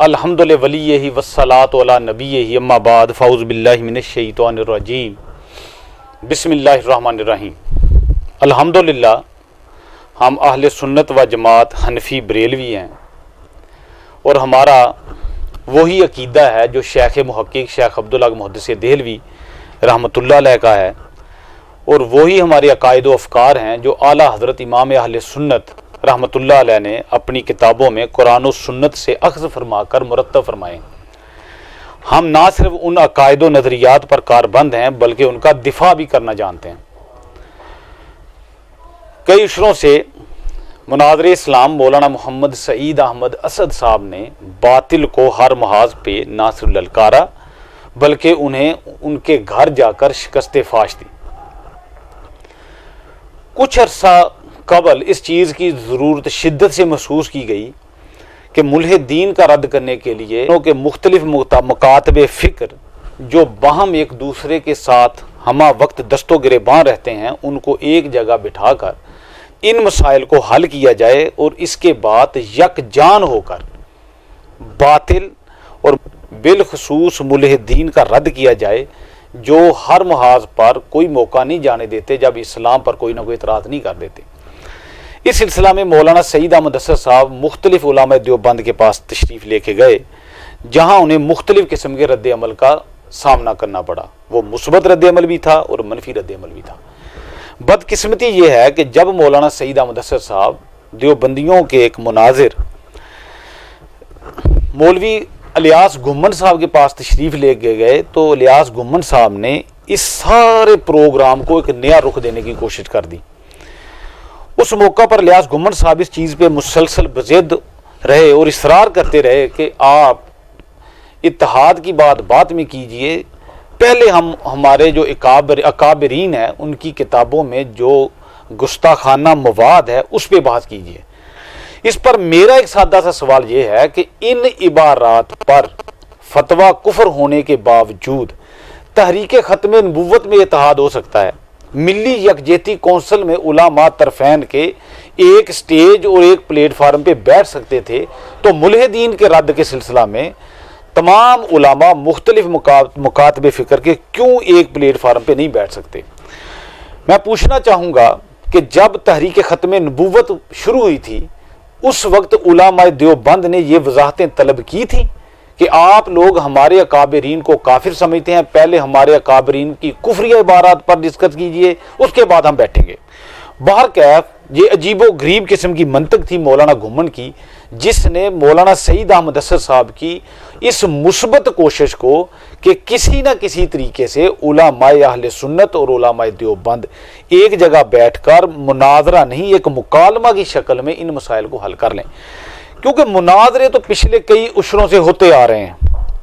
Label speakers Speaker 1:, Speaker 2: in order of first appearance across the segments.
Speaker 1: الحمد لولیہ والصلاۃ علی نبیہ اما بعد فاعوذ باللہ من الشیطان الرجیم بسم اللہ الرحمن الرحیم۔ الحمدللہ ہم اہل سنت و جماعت حنفی بریلوی ہیں، اور ہمارا وہی عقیدہ ہے جو شیخ محقق شیخ عبداللہ محدث دہلوی رحمۃ اللہ علیہ کا ہے، اور وہی ہمارے عقائد و افکار ہیں جو اعلیٰ حضرت امام اہل سنت رحمۃ اللہ علیہ نے اپنی کتابوں میں قرآن و سنت سے اخذ فرما کر مرتب فرمائے۔ ہم نہ صرف ان عقائد و نظریات پر کاربند ہیں بلکہ ان کا دفاع بھی کرنا جانتے ہیں۔ کئی عشروں سے مناظر اسلام مولانا محمد سعید احمد اسد صاحب نے باطل کو ہر محاذ پہ نہ صرف للکارا بلکہ انہیں ان کے گھر جا کر شکست فاش دی۔ کچھ عرصہ قبل اس چیز کی ضرورت شدت سے محسوس کی گئی کہ ملحدین کا رد کرنے کے لیے کہ مختلف مکاتب فکر جو باہم ایک دوسرے کے ساتھ ہمہ وقت دست و گریباں رہتے ہیں ان کو ایک جگہ بٹھا کر ان مسائل کو حل کیا جائے، اور اس کے بعد یکجان ہو کر باطل اور بالخصوص ملحدین کا رد کیا جائے جو ہر محاذ پر کوئی موقع نہیں جانے دیتے جب اسلام پر کوئی نہ کوئی اعتراض نہیں کر دیتے۔ اس سلسلہ میں مولانا سعید احمد اسد صاحب مختلف علماء دیوبند کے پاس تشریف لے کے گئے، جہاں انہیں مختلف قسم کے رد عمل کا سامنا کرنا پڑا۔ وہ مثبت رد عمل بھی تھا اور منفی رد عمل بھی تھا۔ بدقسمتی یہ ہے کہ جب مولانا سعید احمد اسد صاحب دیوبندیوں کے ایک مناظر مولوی الیاس گھمن صاحب کے پاس تشریف لے کے گئے تو الیاس گھمن صاحب نے اس سارے پروگرام کو ایک نیا رخ دینے کی کوشش کر دی۔ اس موقع پر الیاس گھمن صاحب اس چیز پہ مسلسل بضد رہے اور اصرار کرتے رہے کہ آپ اتحاد کی بات میں کیجئے، پہلے ہمارے جو اکابرین ہیں ان کی کتابوں میں جو گستاخانہ مواد ہے اس پہ بات کیجئے۔ اس پر میرا ایک سادہ سا سوال یہ ہے کہ ان عبارات پر فتویٰ کفر ہونے کے باوجود تحریک ختم نبوت میں اتحاد ہو سکتا ہے؟ ملی یکجہتی کونسل میں علماء طرفین کے ایک سٹیج اور ایک پلیٹ فارم پہ بیٹھ سکتے تھے، تو ملحدین کے رد کے سلسلہ میں تمام علماء مختلف مکاتب فکر کے کیوں ایک پلیٹ فارم پہ نہیں بیٹھ سکتے؟ میں پوچھنا چاہوں گا کہ جب تحریک ختم نبوت شروع ہوئی تھی اس وقت علماء دیوبند نے یہ وضاحتیں طلب کی تھیں کہ آپ لوگ ہمارے اکابرین کو کافر سمجھتے ہیں، پہلے ہمارے اکابرین کی کفریہ عبارات پر ڈسکس کیجئے، اس کے بعد ہم بیٹھیں گے۔ بہرکیف یہ عجیب و غریب قسم کی منطق تھی مولانا گھمن کی، جس نے مولانا سعید احمد اسد صاحب کی اس مثبت کوشش کو کہ کسی نہ کسی طریقے سے علماء اہل سنت اور علماء دیوبند ایک جگہ بیٹھ کر مناظرہ نہیں ایک مکالمہ کی شکل میں ان مسائل کو حل کر لیں، کیونکہ مناظرے تو پچھلے کئی عشروں سے ہوتے آ رہے ہیں،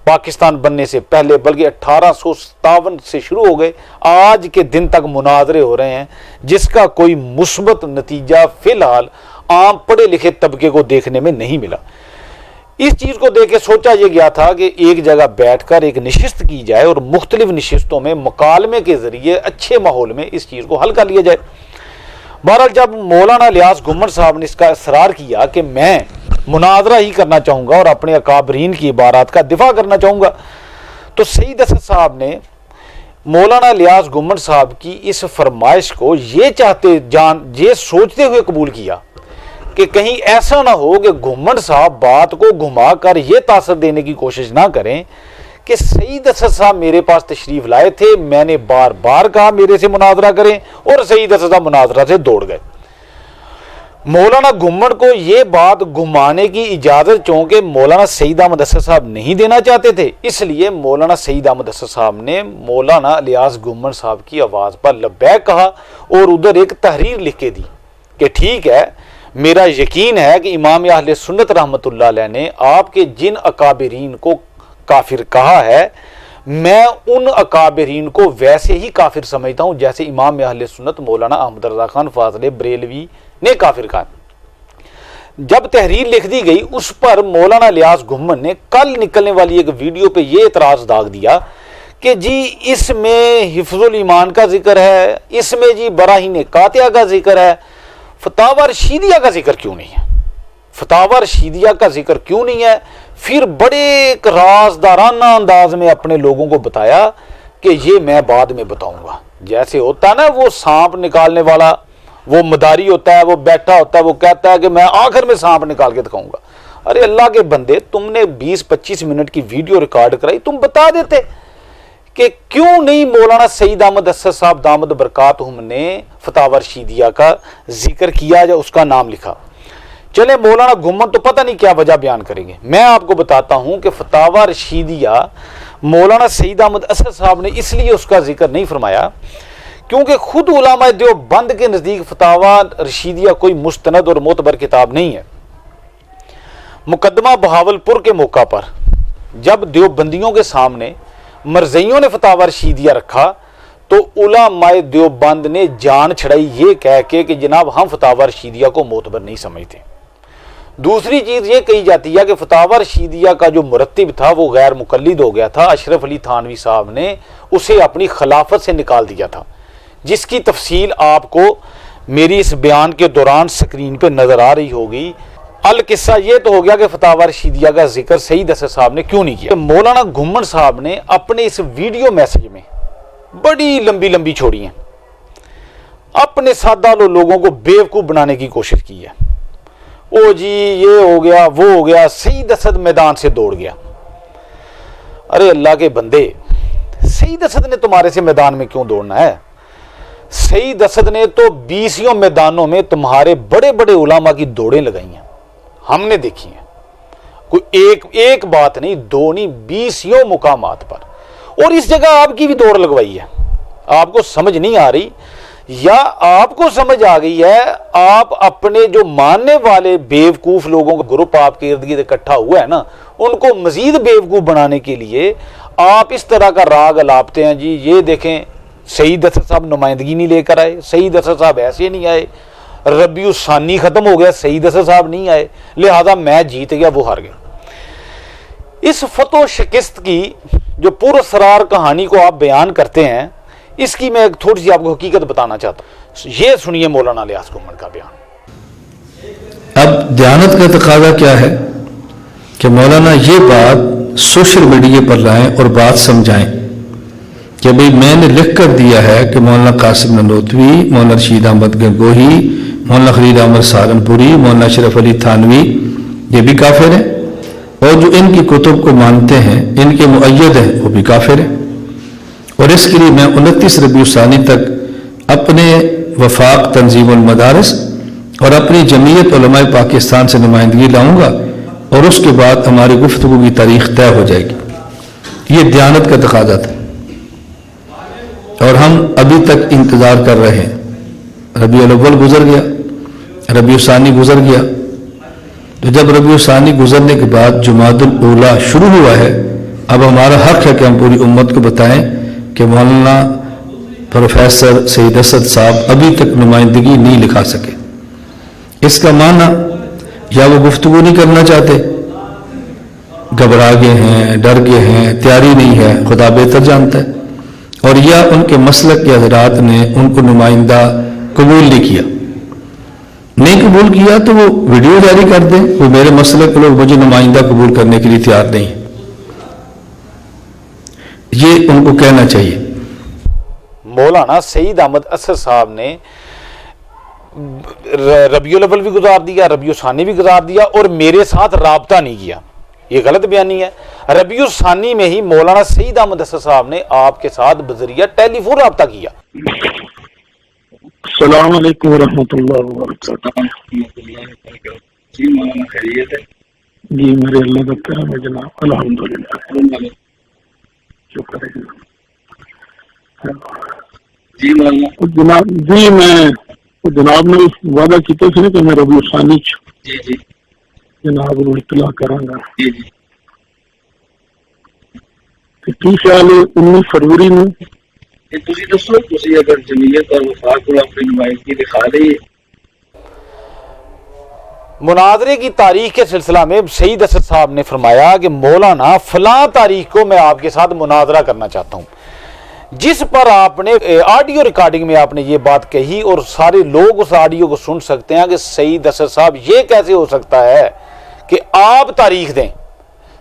Speaker 1: پاکستان بننے سے پہلے بلکہ 1857 سے شروع ہو گئے، آج کے دن تک مناظرے ہو رہے ہیں جس کا کوئی مثبت نتیجہ فی الحال عام پڑھے لکھے طبقے کو دیکھنے میں نہیں ملا۔ اس چیز کو دیکھ کے سوچا یہ گیا تھا کہ ایک جگہ بیٹھ کر ایک نشست کی جائے اور مختلف نشستوں میں مکالمے کے ذریعے اچھے ماحول میں اس چیز کو حل کر لیا جائے۔ بہرحال جب مولانا الیاس گھمن صاحب نے اس کا اصرار کیا کہ میں مناظرہ ہی کرنا چاہوں گا اور اپنے اکابرین کی عبارات کا دفاع کرنا چاہوں گا، تو سعید اسد صاحب نے مولانا الیاس گھمن صاحب کی اس فرمائش کو یہ سوچتے ہوئے قبول کیا کہ کہیں ایسا نہ ہو کہ گھمن صاحب بات کو گھما کر یہ تاثر دینے کی کوشش نہ کریں کہ سعید اسد صاحب میرے پاس تشریف لائے تھے، میں نے بار بار کہا میرے سے مناظرہ کریں، اور سعید اسد صاحب مناظرہ سے دوڑ گئے۔ مولانا گھمن کو یہ بات گھمانے کی اجازت چونکہ مولانا سعید احمد اسد صاحب نہیں دینا چاہتے تھے، اس لیے مولانا سعید احمد اسد صاحب نے مولانا الیاس گھمن صاحب کی آواز پر لبیک کہا اور ادھر ایک تحریر لکھ کے دی کہ ٹھیک ہے، میرا یقین ہے کہ امام اہل سنت رحمۃ اللہ علیہ نے آپ کے جن اکابرین کو کافر کہا ہے، میں ان اکابرین کو ویسے ہی کافر سمجھتا ہوں جیسے امام اہل سنت مولانا احمد رضا خان فاضل بریلوی نے کافر کہا۔ جب تحریر لکھ دی گئی اس پر مولانا الیاس گھمن نے کل نکلنے والی ایک ویڈیو پہ یہ اعتراض داغ دیا کہ جی اس میں حفظ الایمان کا ذکر ہے، اس میں جی براہین قاطعہ کا ذکر ہے، فتاوی رشیدیہ کا ذکر کیوں نہیں ہے؟ فتاوی رشیدیہ کا ذکر کیوں نہیں ہے؟ پھر بڑے ایک رازدارانہ انداز میں اپنے لوگوں کو بتایا کہ یہ میں بعد میں بتاؤں گا. جیسے ہوتا ہے نا وہ سانپ نکالنے والا، وہ مداری ہوتا ہے، وہ بیٹھا ہوتا ہے، وہ کہتا ہے کہ میں آخر میں سانپ نکال کے دکھاؤں گا. ارے اللہ کے بندے، تم نے 20-25 منٹ کی ویڈیو ریکارڈ کرائی، تم بتا دیتے کہ کیوں نہیں مولانا سعید احمد اسد صاحب دامت برکاتہم نے فتاوی رشیدیہ کا ذکر کیا یا اس کا نام لکھا. چلے مولانا گھمن تو پتہ نہیں کیا وجہ بیان کریں گے. میں آپ کو بتاتا ہوں کہ فتاوی رشیدیہ مولانا سعید احمد اسد صاحب نے اس لیے اس کا ذکر نہیں فرمایا کیونکہ خود علماء دیوبند کے نزدیک فتاوی رشیدیہ کوئی مستند اور معتبر کتاب نہیں ہے. مقدمہ بہاولپور کے موقع پر جب دیوبندیوں کے سامنے مرزائیوں نے فتاوی رشیدیہ رکھا تو علماء دیوبند نے جان چھڑائی یہ کہہ کے کہ جناب ہم فتاوی رشیدیہ کو معتبر نہیں سمجھتے. دوسری چیز یہ کہی جاتی ہے کہ فتاوی رشیدیہ کا جو مرتب تھا وہ غیر مقلد ہو گیا تھا. اشرف علی تھانوی صاحب نے اسے اپنی خلافت سے نکال دیا تھا، جس کی تفصیل آپ کو میری اس بیان کے دوران سکرین پہ نظر آ رہی ہوگی. القصہ یہ تو ہو گیا کہ فتاوی رشیدیہ کا ذکر سعید اسد صاحب نے کیوں نہیں کیا. مولانا گھمن صاحب نے اپنے اس ویڈیو میسج میں بڑی لمبی لمبی چھوڑی ہیں، اپنے سادہ لوگوں کو بیوقوف بنانے کی کوشش کی ہے. او جی یہ ہو گیا وہ ہو گیا، سعید اسد میدان سے دوڑ گیا. ارے اللہ کے بندے، سعید اسد نے تمہارے سے میدان میں کیوں دوڑنا ہے؟ سعید اسد نے تو 20 میدانوں میں تمہارے بڑے بڑے علماء کی دوڑیں لگائی ہیں، ہم نے دیکھی ہیں. کوئی ایک بات نہیں، 2 نہیں، 20 مقامات پر. اور اس جگہ آپ کی بھی دوڑ لگوائی ہے. آپ کو سمجھ نہیں آ رہی یا آپ کو سمجھ آ گئی ہے؟ آپ اپنے جو ماننے والے بیوقوف لوگوں کا گروپ آپ کے ارد گرد اکٹھا ہوا ہے نا، ان کو مزید بیوقوف بنانے کے لیے آپ اس طرح کا راگ الاپتے ہیں. جی یہ دیکھیں سعید اسد صاحب نمائندگی نہیں لے کر آئے، سعید اسد صاحب ایسے نہیں آئے، ربیع الثانی ختم ہو گیا، سعید اسد صاحب نہیں آئے، لہذا میں جیت گیا وہ ہار گیا. اس فتح و شکست کی جو پراسرار کہانی کو آپ بیان کرتے ہیں، اس کی میں تھوڑی سی آپ کو حقیقت بتانا چاہتا ہوں. یہ سنیے مولانا الیاس گھمن کا بیان.
Speaker 2: اب دیانت کا تقاضا کیا ہے کہ مولانا یہ بات سوشل میڈیا پر لائیں اور بات سمجھائیں کہ بھئی میں نے لکھ کر دیا ہے کہ مولانا قاسم نانوتوی، مولانا رشید احمد گنگوہی، مولانا خلیل احمد سہارنپوری، مولانا اشرف علی تھانوی یہ بھی کافر ہیں، اور جو ان کی کتب کو مانتے ہیں، ان کے مؤید ہیں، وہ بھی کافر ہیں. اور اس کے لیے میں 29 ربیع الثانی تک اپنے وفاق تنظیم المدارس اور اپنی جمعیت علماء پاکستان سے نمائندگی لاؤں گا، اور اس کے بعد ہماری گفتگو کی تاریخ طے ہو جائے گی. یہ دیانت کا تقاضا تھا اور ہم ابھی تک انتظار کر رہے ہیں. ربیع الاول گزر گیا، ربیع الثانی گزر گیا، تو جب ربیع الثانی گزرنے کے بعد جمادی الاولیٰ شروع ہوا ہے. اب ہمارا حق ہے کہ ہم پوری امت کو بتائیں کہ مولانا پروفیسر سعید اسد صاحب ابھی تک نمائندگی نہیں لکھا سکے. اس کا معنی یا وہ گفتگو نہیں کرنا چاہتے، گھبرا گئے ہیں، ڈر گئے ہیں، تیاری نہیں ہے، خدا بہتر جانتا ہے، اور یا ان کے مسلک کے حضرات نے ان کو نمائندہ قبول نہیں کیا. نہیں قبول کیا تو وہ ویڈیو جاری کر دیں، وہ میرے مسلک کے لوگ مجھے نمائندہ قبول کرنے کے لیے تیار نہیں ہیں. یہ ان کو کہنا چاہیے.
Speaker 1: مولانا سعید احمد اسد صاحب نے ربیع الاول بھی گزار دیا، ربیع الثانی بھی گزار دیا، اور میرے ساتھ رابطہ نہیں کیا. یہ غلط بیانی ہے. ربیع الثانی میں ہی مولانا سعید احمد اسد صاحب نے آپ کے ساتھ بذریعہ ٹیلی فون رابطہ کیا.
Speaker 3: السلام علیکم ورحمۃ اللہ وبرکاتہ. جی مولانا خیریت ہے؟ جی میرے اللہ کا کرم ہے جناب، الحمدللہ، شکر ہے جی مولانا. جناب جی میں جناب نے وعدہ کیا تھا کہ میں ربیع الثانی جی جی جناب کو اطلاع کراں گا. جی جی کی خیال ہے 19 فروری میں تسی دسو، تسی اگر جمعیت اور وفاق کو اپنی نمائندگی دکھا دیں.
Speaker 1: مناظرے کی تاریخ کے سلسلہ میں سعید اسد صاحب نے فرمایا کہ مولانا فلاں تاریخ کو میں آپ کے ساتھ مناظرہ کرنا چاہتا ہوں، جس پر آپ نے آڈیو ریکارڈنگ میں آپ نے یہ بات کہی اور سارے لوگ اس آڈیو کو سن سکتے ہیں کہ سعید اسد صاحب یہ کیسے ہو سکتا ہے کہ آپ تاریخ دیں.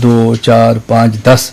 Speaker 2: 2, 4, 5, 10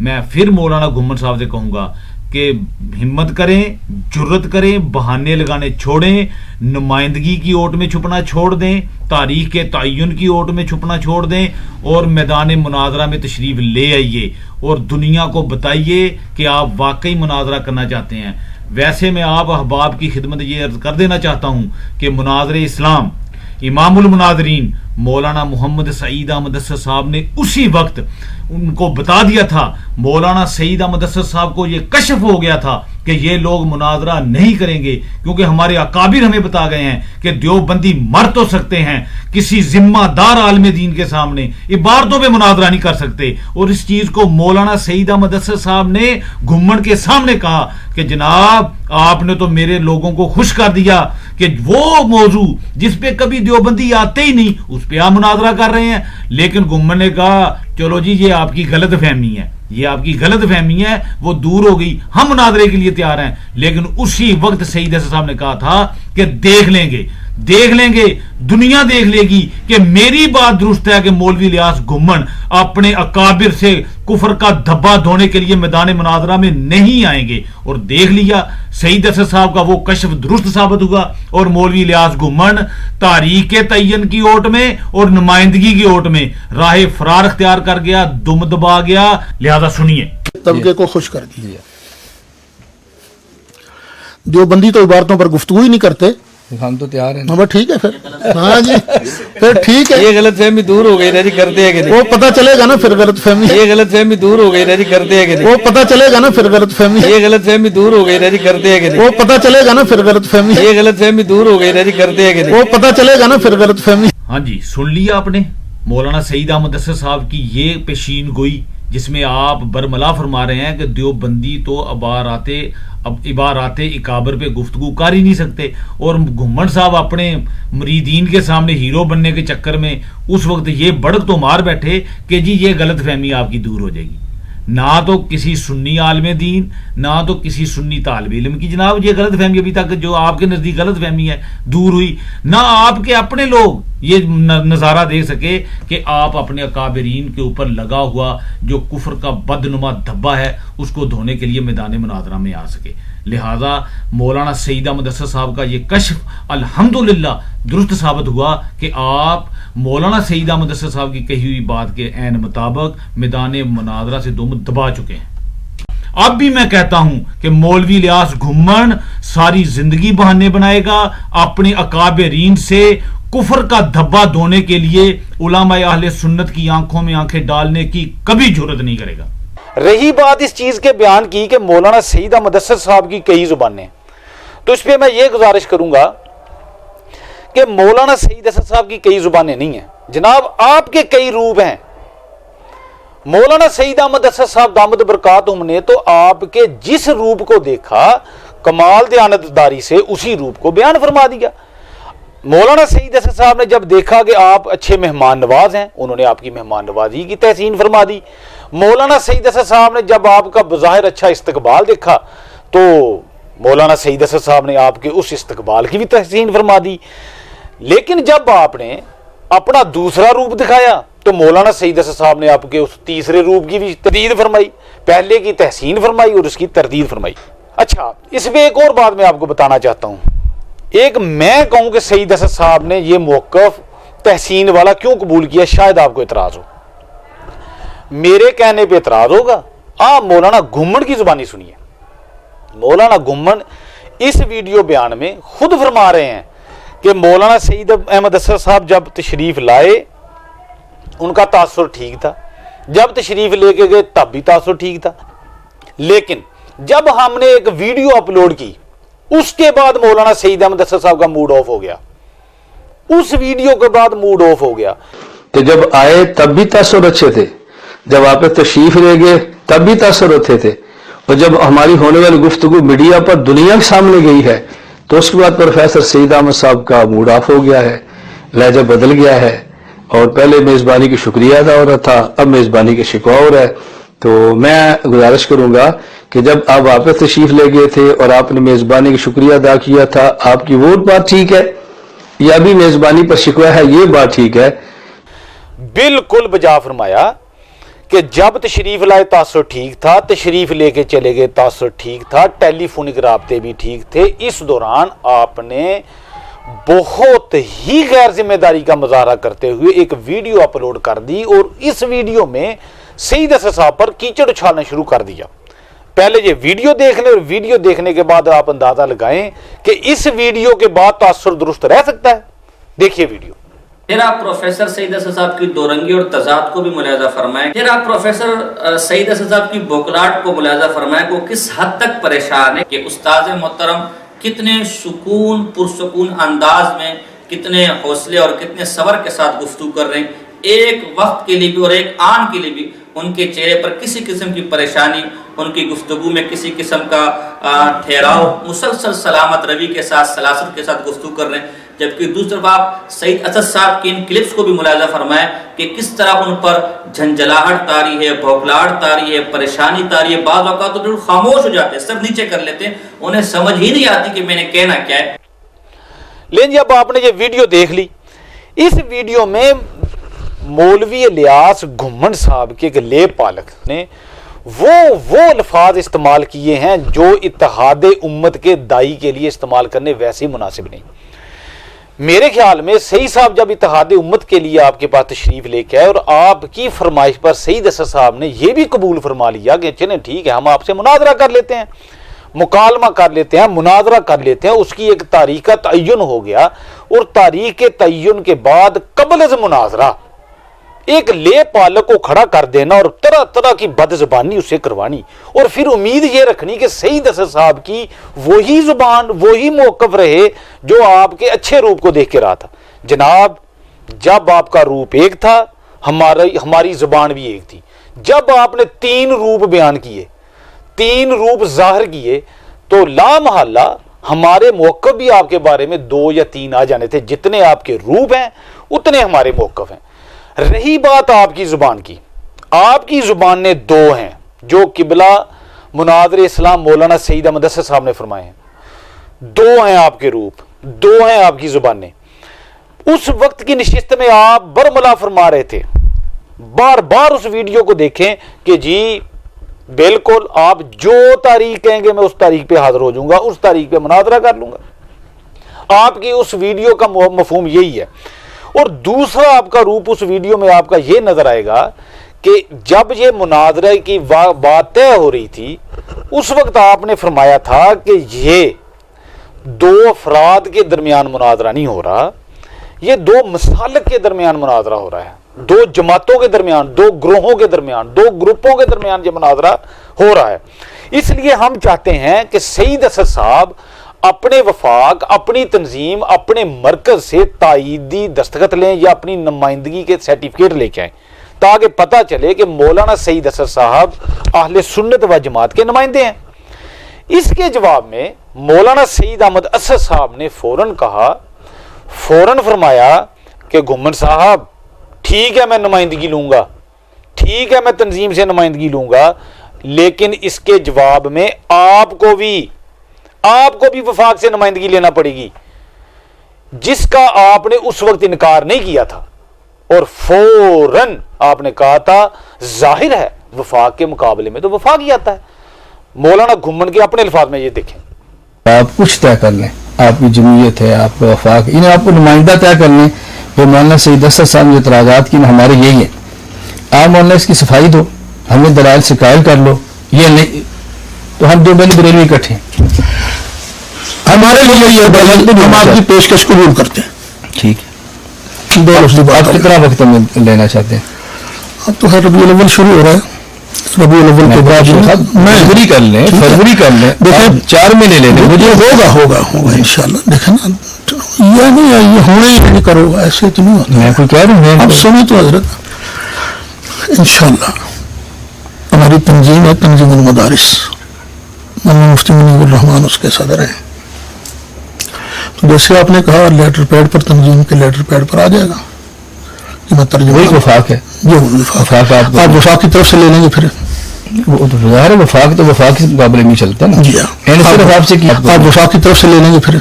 Speaker 4: میں پھر مولانا گھمن صاحب سے کہوں گا کہ ہمت کریں، جرت کریں، بہانے لگانے چھوڑیں، نمائندگی کی اوٹ میں چھپنا چھوڑ دیں، تاریخ کے تعین کی اوٹ میں چھپنا چھوڑ دیں اور میدان مناظرہ میں تشریف لے آئیے اور دنیا کو بتائیے کہ آپ واقعی مناظرہ کرنا چاہتے ہیں۔ ویسے میں آپ احباب کی خدمت یہ عرض کر دینا چاہتا ہوں کہ مناظر اسلام امام المناظرین مولانا محمد سعید احمد اسد صاحب نے اسی وقت ان کو بتا دیا تھا، مولانا سعید احمد اسد صاحب کو یہ کشف ہو گیا تھا کہ یہ لوگ مناظرہ نہیں کریں گے، کیونکہ ہمارے اکابر ہمیں بتا گئے ہیں کہ دیوبندی مر تو سکتے ہیں، کسی ذمہ دار عالم دین کے سامنے عبارتوں پہ مناظرہ نہیں کر سکتے۔ اور اس چیز کو مولانا سعید احمد اسد صاحب نے گھمن کے سامنے کہا کہ جناب آپ نے تو میرے لوگوں کو خوش کر دیا کہ وہ موضوع جس پہ کبھی دیوبندی آتے ہی نہیں اس پہ آپ مناظرہ کر رہے ہیں۔ لیکن گھمن نے کہا چلو جی یہ آپ کی غلط فہمی ہے، یہ آپ کی غلط فہمی ہے، وہ دور ہو گئی، ہم مناظرے کے لیے تیار ہیں۔ لیکن اسی وقت سعید اسد صاحب نے کہا تھا کہ دیکھ لیں گے، دنیا دیکھ لے گی کہ میری بات درست ہے کہ مولوی الیاس گھمن اپنے اکابر سے کفر کا دھبا دھونے کے لیے میدان مناظرہ میں نہیں آئیں گے۔ اور دیکھ لیا سعید اسد صاحب کا وہ کشف درست ثابت ہوا اور مولوی الیاس گھمن تاریخ کے تعین کی اوٹ میں اور نمائندگی کی اوٹ میں راہ فرار اختیار کر گیا، دم دبا گیا۔ لہذا سنیے،
Speaker 3: طبقے کو خوش کر دیا۔ دیوبندی تو عبارتوں پر گفتگو ہی نہیں کرتے،
Speaker 2: ہم تو تیار ہیں۔
Speaker 3: ہاں ٹھیک ہے پھر، ہاں جی پھر ٹھیک ہے،
Speaker 2: یہ غلط فہمی دور ہو گئی نا جی، کرتے ہیں کہ نہیں؟
Speaker 3: وہ پتہ چلے گا نا پھر غلط فہمی،
Speaker 2: یہ غلط فہمی دور ہو گئی نا جی، کرتے ہیں کہ نہیں؟
Speaker 3: وہ پتہ چلے گا نا پھر غلط فہمی،
Speaker 2: یہ غلط فہمی دور ہو گئی نا جی، کرتے ہیں کہ نہیں؟
Speaker 3: وہ پتہ چلے گا نا پھر غلط فہمی،
Speaker 2: یہ غلط فہمی دور ہو گئی نا جی، کرتے ہیں کہ نہیں؟
Speaker 3: وہ پتہ چلے گا نا پھر غلط فہمی۔
Speaker 4: ہاں جی سن لیا آپ نے مولانا سعید احمد اسد صاحب کی یہ پیشین گوئی جس میں آپ برملا فرما رہے ہیں کہ دیوبندی تو عبارات اکابر پہ گفتگو کر ہی نہیں سکتے، اور گھمن صاحب اپنے مریدین کے سامنے ہیرو بننے کے چکر میں اس وقت یہ بڑک تو مار بیٹھے کہ جی یہ غلط فہمی آپ کی دور ہو جائے گی۔ نہ تو کسی سنی عالم دین نہ تو کسی سنی طالب علم کی جناب یہ غلط فہمی ابھی تک جو آپ کے نزدیک غلط فہمی ہے دور ہوئی، نہ آپ کے اپنے لوگ یہ نظارہ دیکھ سکے کہ آپ اپنے اکابرین کے اوپر لگا ہوا جو کفر کا بدنما دھبا ہے اس کو دھونے کے لیے میدان مناظرہ میں آ سکے۔ لہذا مولانا سعید احمد اسد صاحب کا یہ کشف الحمدللہ درست ثابت ہوا کہ آپ مولانا سعید احمد اسد صاحب کی کہی ہوئی بات کے عین مطابق میدان مناظرہ سے دم دبا چکے ہیں۔ اب بھی میں کہتا ہوں کہ مولوی الیاس گھمن ساری زندگی بہانے بنائے گا، اپنے اکابرین سے کفر کا دھبا دھونے کے لیے علماء اہل سنت کی آنکھوں میں آنکھیں ڈالنے کی کبھی جرت نہیں کرے گا۔
Speaker 1: رہی بات اس چیز کے بیان کی کہ مولانا سعید احمد اسد صاحب کی کئی زبانیں، تو اس پہ میں یہ گزارش کروں گا کہ مولانا سعید اسد صاحب کی کئی زبانیں نہیں ہیں جناب، آپ کے کئی روپ ہیں۔ مولانا سعید احمد اسد صاحب دامت برکاتہم نے تو آپ کے جس روپ کو دیکھا کمال دیانتداری سے اسی روپ کو بیان فرما دیا۔ مولانا سعید اسد صاحب نے جب دیکھا کہ آپ اچھے مہمان نواز ہیں انہوں نے آپ کی مہمان نوازی کی تحسین فرما دی۔ مولانا سعید اسد صاحب نے جب آپ کا بظاہر اچھا استقبال دیکھا تو مولانا سعید اسد صاحب نے آپ کے اس استقبال کی بھی تحسین فرما دی۔ لیکن جب آپ نے اپنا دوسرا روپ دکھایا تو مولانا سعید اسد صاحب نے آپ کے اس تیسرے روپ کی بھی تردید فرمائی، پہلے کی تحسین فرمائی اور اس کی تردید فرمائی۔ اچھا اس میں ایک اور بات میں آپ کو بتانا چاہتا ہوں، ایک میں کہوں کہ سعید اسد صاحب نے یہ موقف تحسین والا کیوں قبول کیا، شاید آپ کو اعتراض ہو، میرے کہنے پہ اعتراض ہوگا۔ آپ مولانا گھمن کی زبانی سنیے، مولانا گھمن اس ویڈیو بیان میں خود فرما رہے ہیں کہ مولانا سعید احمد اسد صاحب جب تشریف لائے ان کا تاثر ٹھیک تھا، جب تشریف لے کے گئے تب بھی تاثر ٹھیک تھا، لیکن جب ہم نے ایک ویڈیو اپلوڈ کی اس کے بعد مولانا سعید احمد اسد صاحب کا موڈ آف ہو گیا، اس ویڈیو کے بعد موڈ آف ہو گیا۔
Speaker 2: کہ جب آئے تب بھی تاثر اچھے تھے، جب آپ تشریف لے گئے تب بھی تاثر اچھے تھے، اور جب ہماری ہونے والی گفتگو میڈیا پر دنیا کے سامنے گئی ہے تو اس کے بعد پروفیسر سعید احمد صاحب کا موڈ آف ہو گیا ہے، لہجہ بدل گیا ہے، اور پہلے میزبانی کی شکریہ ادا ہو رہا تھا اب میزبانی کے شکوہ ہو رہا ہے۔ تو میں گزارش کروں گا کہ جب آپ واپس تشریف لے گئے تھے اور آپ نے میزبانی کی شکریہ ادا کیا تھا، آپ کی وہ بات ٹھیک ہے یا بھی میزبانی پر شکوہ ہے یہ بات ٹھیک ہے؟
Speaker 1: بالکل بجا فرمایا کہ جب تشریف لائے تاثر ٹھیک تھا, تشریف لے کے چلے گئے تاثر ٹھیک تھا, ٹیلی فونک رابطے بھی ٹھیک تھے. اس دوران آپ نے بہت ہی غیر ذمہ داری کا مظاہرہ کرتے ہوئے ایک ویڈیو اپلوڈ کر دی, اور اس ویڈیو میں سعید اسد صاحب پر کیچڑ اچھالنا شروع کر دیا. پہلے یہ ویڈیو دیکھ لیں, اور ویڈیو دیکھنے کے بعد آپ اندازہ لگائیں کہ اس ویڈیو کے بعد تاثر درست رہ سکتا ہے. دیکھیے ویڈیو.
Speaker 5: پھر آپ پروفیسر سعید اسد صاحب کی دو رنگی اور تضاد کو بھی ملاحظہ فرمائیں. پھر آپ پروفیسر سعید اسد صاحب کی بوکلاٹ کو ملاحظہ فرمائیں کہ وہ کس حد تک پریشان ہے کہ استاد محترم کتنے سکون پرسکون انداز میں, کتنے حوصلے اور کتنے صبر کے ساتھ گفتگو کر رہے ہیں. ایک وقت کے لیے بھی اور ایک آن کے لیے بھی ان کے چہرے پر کسی قسم کی پریشانی, ان کی گفتگو میں کسی قسم کا ٹھہراؤ, مسلسل سلامت روی کے ساتھ سلاست کے ساتھ گفتگو کر رہے ہیں. جبکہ دوسری طرف آپ سعید اسد صاحب کی ان کلپس کو بھی ملاحظہ فرمائیں کہ کس طرح ان پر جھنجھلاہٹ طاری ہے, بھوکلاہٹ طاری ہے, پریشانی طاری ہے. بعض اوقات تو بالکل خاموش ہو جاتے ہیں, سر نیچے کر لیتے ہیں, انہیں سمجھ ہی نہیں آتی کہ میں نے کہنا کیا ہے.
Speaker 1: لیکن جب آپ نے یہ ویڈیو دیکھ لی, اس ویڈیو میں مولوی الیاس گھمن صاحب کے ایک لے پالک نے وہ الفاظ استعمال کیے ہیں جو اتحاد امت کے دائی کے لیے استعمال کرنے ویسے ہی مناسب نہیں. میرے خیال میں سعید صاحب جب اتحاد امت کے لیے آپ کے پاس تشریف لے کے آئے, اور آپ کی فرمائش پر سعید اسد صاحب نے یہ بھی قبول فرما لیا کہ چلیں ٹھیک ہے, ہم آپ سے مناظرہ کر لیتے ہیں, مکالمہ کر لیتے ہیں, مناظرہ کر لیتے ہیں. اس کی ایک تاریخ کا تعین ہو گیا, اور تاریخ کے تعین کے بعد قبل از مناظرہ ایک لے پالک کو کھڑا کر دینا اور طرح طرح کی بد زبانی اسے کروانی, اور پھر امید یہ رکھنی کہ سعید اسد صاحب کی وہی زبان وہی موقف رہے جو آپ کے اچھے روپ کو دیکھ کے رہا تھا. جناب, جب آپ کا روپ ایک تھا, ہماری زبان بھی ایک تھی. جب آپ نے 3 روپ بیان کیے, 3 روپ ظاہر کیے, تو لا محالہ ہمارے موقف بھی آپ کے بارے میں 2 یا 3 آ جانے تھے. جتنے آپ کے روپ ہیں اتنے ہمارے موقف ہیں. رہی بات آپ کی زبان کی, آپ کی زبان نے 2 ہیں جو قبلہ مناظر اسلام مولانا سعید احمد اسد صاحب نے فرمائے ہیں. 2 ہیں آپ کے روپ, 2 ہیں آپ کی زبانیں. اس وقت کی نشست میں آپ برملا فرما رہے تھے. بار بار اس ویڈیو کو دیکھیں کہ جی بالکل آپ جو تاریخ کہیں گے میں اس تاریخ پہ حاضر ہو جاؤں گا, اس تاریخ پہ مناظرہ کر لوں گا. آپ کی اس ویڈیو کا مفہوم یہی ہے. اور دوسرا آپ کا روپ اس ویڈیو میں آپ کا یہ نظر آئے گا کہ جب یہ مناظرہ کی بات طے ہو رہی تھی, اس وقت آپ نے فرمایا تھا کہ یہ 2 افراد کے درمیان مناظرہ نہیں ہو رہا, یہ 2 مسالک کے درمیان مناظرہ ہو رہا ہے, 2 جماعتوں کے درمیان, 2 گروہوں کے درمیان, 2 گروپوں کے درمیان یہ مناظرہ ہو رہا ہے. اس لیے ہم چاہتے ہیں کہ سعید اسد صاحب اپنے وفاق, اپنی تنظیم, اپنے مرکز سے تائیدی دستخط لیں یا اپنی نمائندگی کے سرٹیفکیٹ لے کے آئیں, تاکہ پتہ چلے کہ مولانا سعید اسد صاحب اہل سنت و جماعت کے نمائندے ہیں. اس کے جواب میں مولانا سعید احمد اسد صاحب نے فوراً فرمایا کہ گھمن صاحب ٹھیک ہے میں نمائندگی لوں گا, ٹھیک ہے میں تنظیم سے نمائندگی لوں گا, لیکن اس کے جواب میں آپ کو بھی وفاق سے نمائندگی لینا پڑے گی, جس کا آپ نے اس وقت انکار نہیں کیا تھا. اور فوراً آپ نے کہا تھا ظاہر ہے وفاق کے مقابلے میں تو وفاق ہی آتا ہے. مولانا گھمن کے اپنے الفاظ میں یہ دیکھیں,
Speaker 2: آپ کچھ طے کر لیں, آپ کی جمعیت ہے, آپ کا وفاق, انہیں آپ کو نمائندہ طے کر لیں. پھر مولانا سعید اسد صاحب جو اعتراضات کی ہمارے یہی ہیں, آپ مولانا اس کی صفائی دو, ہمیں دلائل سے قائل کر لو, یہ نہیں تو ہم 2 بریلوی اکٹھے ہیں.
Speaker 3: ہمارے لیے یہ ہم آپ کی پیشکش قبول کرتے ہیں.
Speaker 2: ٹھیک ہے, آپ کتنا وقت میں لینا چاہتے ہیں؟
Speaker 3: اب تو خیر ربیع الاول شروع ہو رہا ہے, ربیع الاول کے بعد
Speaker 2: فروری کر لیں, دیکھیں 4 مہینے لے لیں,
Speaker 3: مجھے ہوگا انشاءاللہ. دیکھیں نا یہ نہیں ہے, یہ ہونے ہی نہیں کرو گا, ایسے تو نہیں ہوتا.
Speaker 2: میں کوئی کہہ رہا ہوں,
Speaker 3: اب سنیں تو حضرت, انشاءاللہ ہماری تنظیم ہے تنظیم المدارس, مولانا مفتی منیب الرحمان اس کے صدر ہیں. تو جیسے آپ نے کہا لیٹر پیڈ پر, تنظیم کے لیٹر پیڈ پر آ جائے گا کہ میں ترجمہ,
Speaker 2: وہی وفاق ہے,
Speaker 3: یہ وفاق آپ وفاق کی طرف سے لے لیں گے. پھر
Speaker 2: وہ تو ظاہر ہے وفاق تو وفاق کے مقابلے میں چلتا ہے نا.
Speaker 3: جی
Speaker 2: آپ سے
Speaker 3: آپ وفاق کی طرف سے لے لیں گے. پھر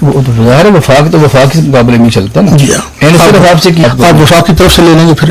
Speaker 2: وہ تو ظاہر ہے وفاق تو وفاق کے مقابلے میں چلتا ہے نا.
Speaker 3: جی
Speaker 2: آپ سے
Speaker 3: وفاق کی طرف سے لے لیں گے. پھر